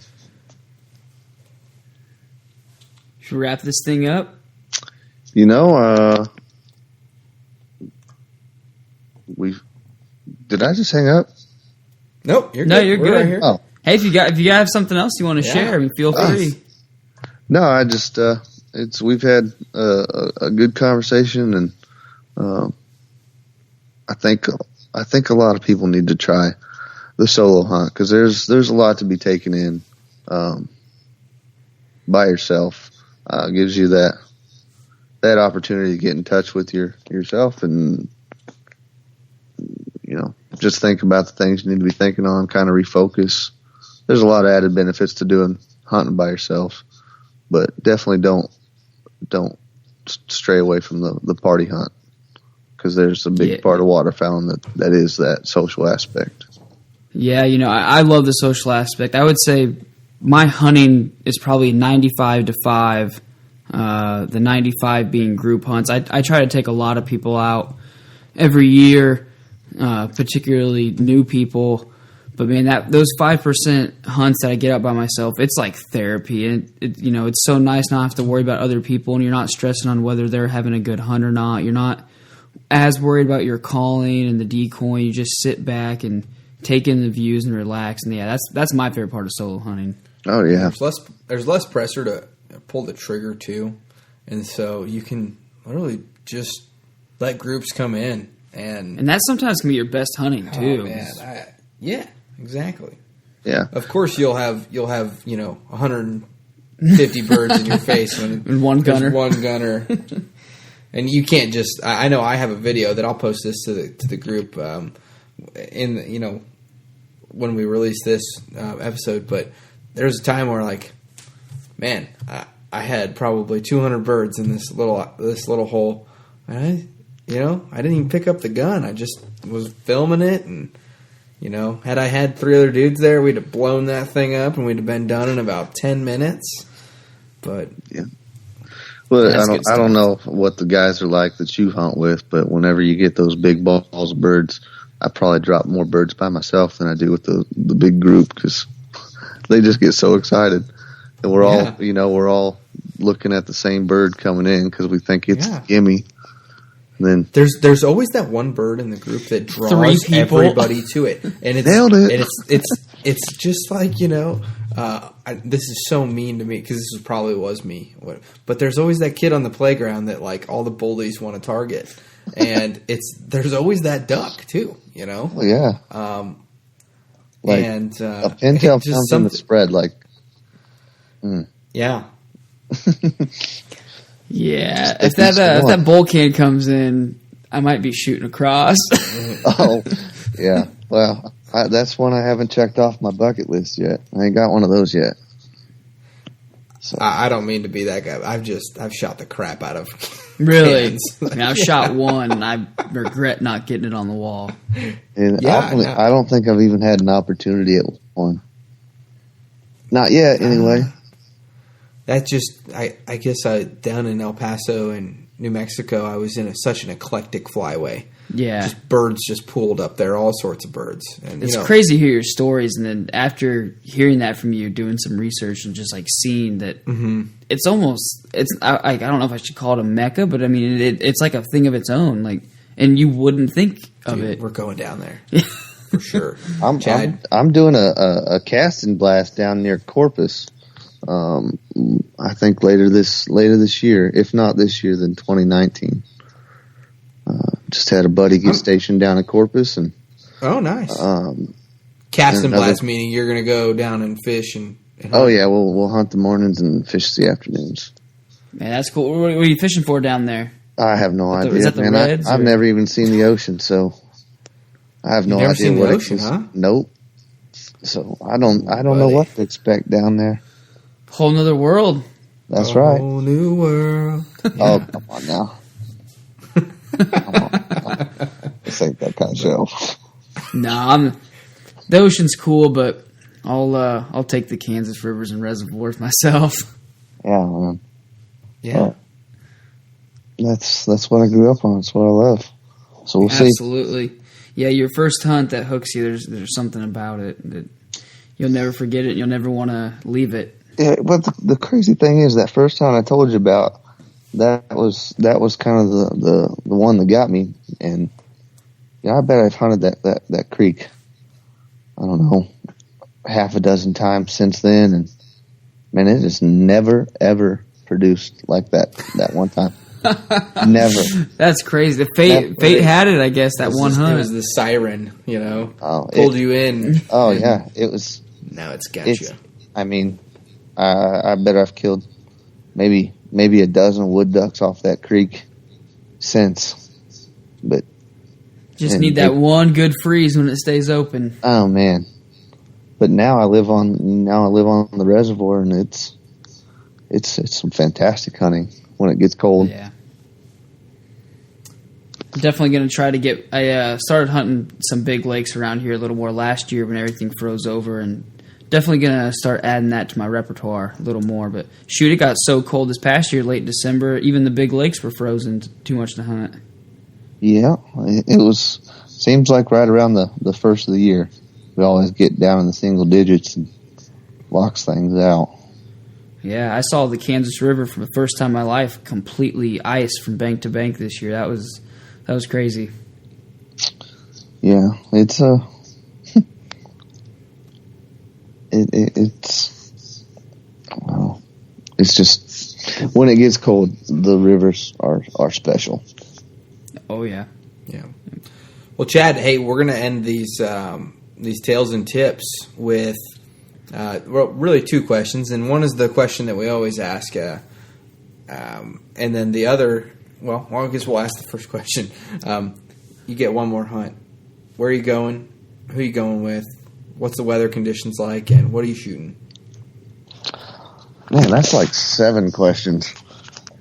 Should we wrap this thing up? You know, did I just hang up? Nope, you're No, good. you're We're good. right here. Oh. Hey, if you have something else you want to share, I mean, feel free. No, I just we've had a good conversation, and I think a lot of people need to try the solo hunt because there's a lot to be taken in by yourself. Gives you that opportunity to get in touch with yourself and just think about the things you need to be thinking on, kind of refocus. There's a lot of added benefits to doing hunting by yourself, but definitely don't stray away from the party hunt because there's a big part of waterfowl that is that social aspect. Yeah, I love the social aspect. I would say my hunting is probably 95 to 5, the 95 being group hunts. I try to take a lot of people out every year, particularly new people. But man, those 5% hunts that I get out by myself, it's like therapy, and it's so nice not have to worry about other people, and you're not stressing on whether they're having a good hunt or not. You're not as worried about your calling and the decoy. You just sit back and take in the views and relax. And yeah, that's my favorite part of solo hunting. Oh yeah, there's less pressure to pull the trigger too, and so you can literally just let groups come in, and that sometimes can be your best hunting too. Oh man, yeah, exactly. Yeah, of course you'll have 150 birds in your face when and one gunner, and you can't just. I know I have a video that I'll post this to the group when we release this episode, but. There's a time where, like, man, I had probably 200 birds in this little hole, and I didn't even pick up the gun. I just was filming it, and had I had 3 other dudes there, we'd have blown that thing up, and we'd have been done in about 10 minutes. But yeah, well, I don't know what the guys are like that you hunt with, but whenever you get those big balls of birds, I probably drop more birds by myself than I do with the big group because. They just get so excited, and we're all looking at the same bird coming in because we think it's a gimme. And then there's always that one bird in the group that draws 3 people. Everybody to it, and it's nailed it. And it's just like this is so mean to me because this probably was me, but there's always that kid on the playground that like all the bullies want to target, and there's always that duck too, Well, yeah. Like and a pintail comes in the spread, like, yeah, yeah. If that bull can comes in, I might be shooting across. Oh, yeah. Well, that's one I haven't checked off my bucket list yet. I ain't got one of those yet. So. I don't mean to be that guy. I've shot the crap out of. Really? I mean, I've shot one, and I regret not getting it on the wall. And I don't think I've even had an opportunity at one. Not yet, anyway. That I guess down in El Paso and New Mexico, I was in such an eclectic flyway. Yeah. Just birds just pooled up there, all sorts of birds. And, it's crazy to hear your stories, and then after hearing that from you, doing some research and just like seeing that it's almost, I don't know if I should call it a mecca, but I mean, it's like a thing of its own. Like, and you wouldn't think of it. We're going down there. For sure. I'm doing a casting blast down near Corpus. I think later this year, if not this year, then 2019. Just had a buddy get stationed down at Corpus, and oh, nice. Cast and blast meaning you're going to go down and fish and oh yeah, we'll hunt the mornings and fish the afternoons. Man, that's cool. What are you fishing for down there? I have no idea. Is that the reds? I've never even seen the ocean, so I have no idea what it is. Huh? Nope. So I don't know what to expect down there. Whole nother world. That's right. Whole new world. Oh, come on now. This ain't that kind of show. No, the ocean's cool, but I'll take the Kansas rivers and reservoirs myself. Yeah, man. Yeah. That's what I grew up on. That's what I love. So we'll see. Absolutely. Yeah, your first hunt that hooks you, there's something about it that you'll never forget it. You'll never want to leave it. Yeah, but the crazy thing is that first hunt I told you about, that was kind of the one that got me. And I bet I've hunted that creek, I don't know, half a dozen times since then, and man, it just never ever produced like that one time. Never. That's crazy. The fate had it, I guess, that one hunt. It was the siren, pulled you in. Oh yeah, it was. Now it's got you. I mean, I bet I've killed maybe a dozen wood ducks off that creek since, but just need that one good freeze when it stays open. Oh man! But now I live on the reservoir, and it's some fantastic hunting when it gets cold. Yeah. Definitely going to try to get. I started hunting some big lakes around here a little more last year when everything froze over, and definitely going to start adding that to my repertoire a little more. But shoot, it got so cold this past year, late December, even the big lakes were frozen. Too much to hunt. Yeah, it was. Seems like right around the first of the year, we always get down in the single digits and locks things out. Yeah, I saw the Kansas River for the first time in my life completely iced from bank to bank this year. That was crazy. Yeah, it's it's just when it gets cold, the rivers are special. Oh yeah. Yeah. Well, Chad, hey, we're gonna end these tales and tips with really two questions, and one is the question that we always ask, and then the other. Well, I guess we'll ask the first question. You get one more hunt. Where are you going? Who are you going with? What's the weather conditions like? And what are you shooting? Man, that's like 7 questions.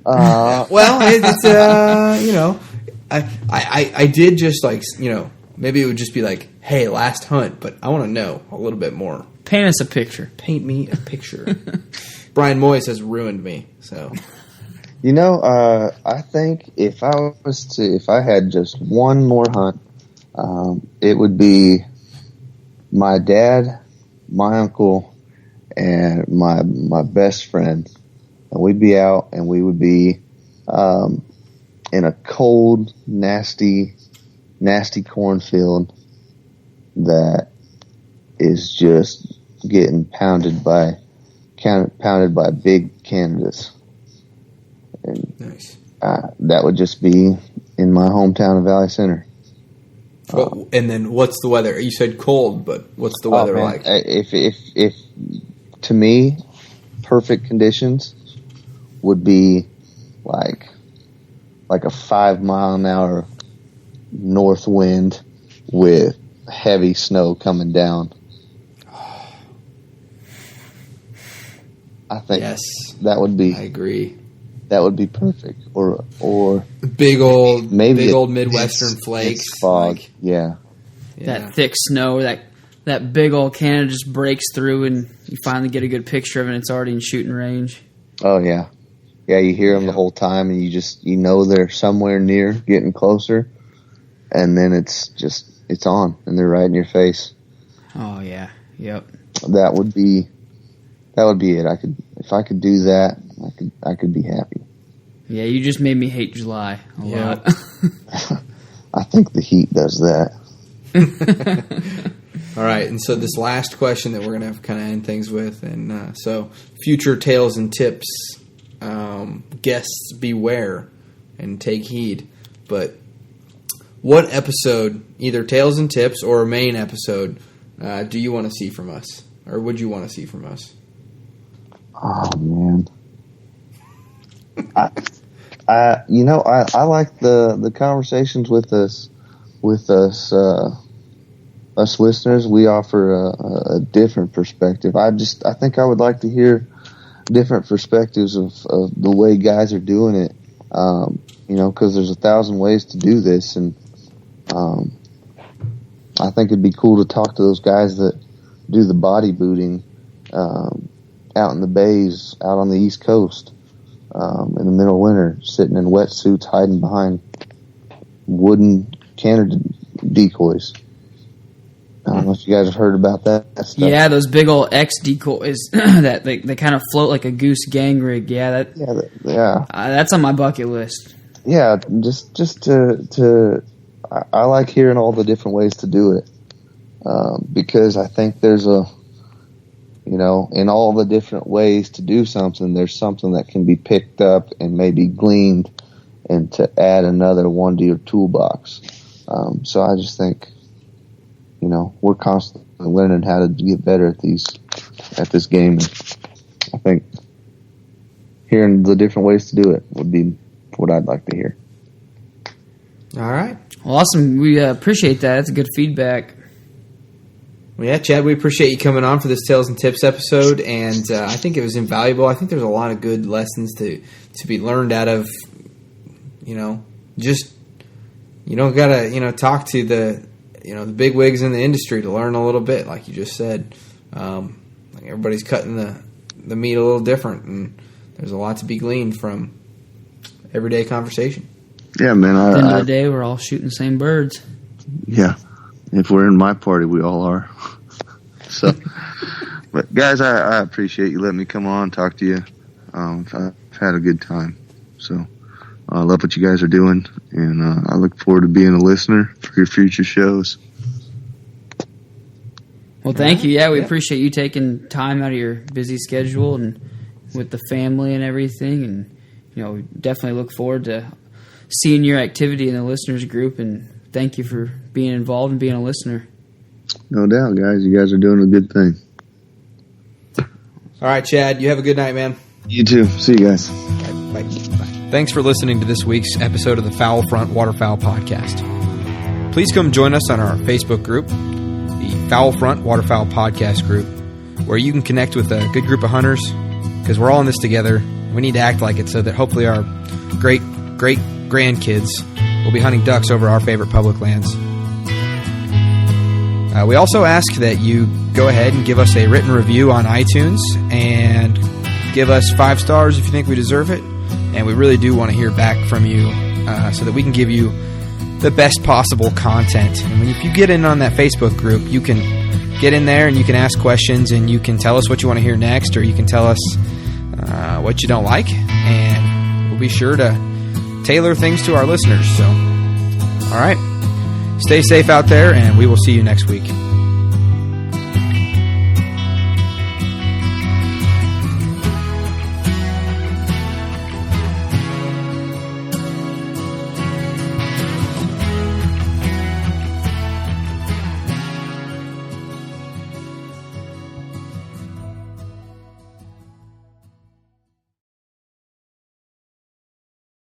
Well, it's I did just maybe it would just be like, hey, last hunt, but I want to know a little bit more. Paint us a picture. Paint me a picture. Brian Moyes has ruined me, so. I think if I had just one more hunt, it would be my dad, my uncle, and my best friend, and we'd be out, and we would be in a cold, nasty cornfield that is just getting pounded by big Canadas. And nice. That would just be in my hometown of Valley Center. And then what's the weather? You said cold, but what's the weather like? If to me, perfect conditions would be like a 5 mile an hour north wind with heavy snow coming down. I think that would be. I agree. That would be perfect, or big old Midwestern flakes, fog. Yeah, that thick snow, that big old Canada just breaks through, and you finally get a good picture of it. And it's already in shooting range. Oh yeah, yeah. You hear them the whole time, and you know they're somewhere near, getting closer, and then it's on, and they're right in your face. Oh yeah, yep. That would be it. If I could do that, I could be happy. Yeah, you just made me hate July a lot. I think the heat does that. All right, and so this last question that we're going to have to kind of end things with, and so future tales and tips, guests beware and take heed. But what episode, either tales and tips or a main episode, do you want to see from us, or would you want to see from us? Oh man, I like the conversations with us listeners. We offer a different perspective. I think I would like to hear different perspectives of the way guys are doing it. Because there's 1,000 ways to do this, and I think it'd be cool to talk to those guys that do the body booting out in the bays, out on the East Coast. in the middle of winter, sitting in wetsuits, hiding behind wooden canner decoys. I don't know if you guys have heard about that stuff. Yeah, those big old X decoys that they kind of float like a goose gang rig. Yeah, that's on my bucket list. Yeah, just to I like hearing all the different ways to do it, because I think there's in all the different ways to do something, there's something that can be picked up and maybe gleaned, and to add another one to your toolbox. So I just think, we're constantly learning how to get better at this game. I think hearing the different ways to do it would be what I'd like to hear. All right. Well, awesome. We appreciate that. That's a good feedback. Well, yeah, Chad, we appreciate you coming on for this Tales and Tips episode, and I think it was invaluable. I think there's a lot of good lessons to be learned out of, just, got to, talk to the big wigs in the industry to learn a little bit, like you just said. Like everybody's cutting the meat a little different, and there's a lot to be gleaned from everyday conversation. Yeah, man. At the end of the day, we're all shooting the same birds. Yeah. If we're in my party, we all are. So, but guys, I appreciate you letting me come on and talk to you. I've had a good time. So, I love what you guys are doing, and I look forward to being a listener for your future shows. Well, thank you. Yeah, we appreciate you taking time out of your busy schedule and with the family and everything. And, we definitely look forward to seeing your activity in the listeners group, and thank you for being involved and being a listener. No doubt, guys. You guys are doing a good thing. All right, Chad. You have a good night, man. You too. See you guys. Bye. Thanks for listening to this week's episode of the Fowl Front Waterfowl Podcast. Please come join us on our Facebook group, the Fowl Front Waterfowl Podcast group, where you can connect with a good group of hunters, because we're all in this together. We need to act like it so that hopefully our great grandkids will be hunting ducks over our favorite public lands. We also ask that you go ahead and give us a written review on iTunes and give us 5 stars if you think we deserve it. And we really do want to hear back from you so that we can give you the best possible content. And if you get in on that Facebook group, you can get in there and you can ask questions, and you can tell us what you want to hear next, or you can tell us what you don't like, and we'll be sure to tailor things to our listeners. So, all right. Stay safe out there, and we will see you next week.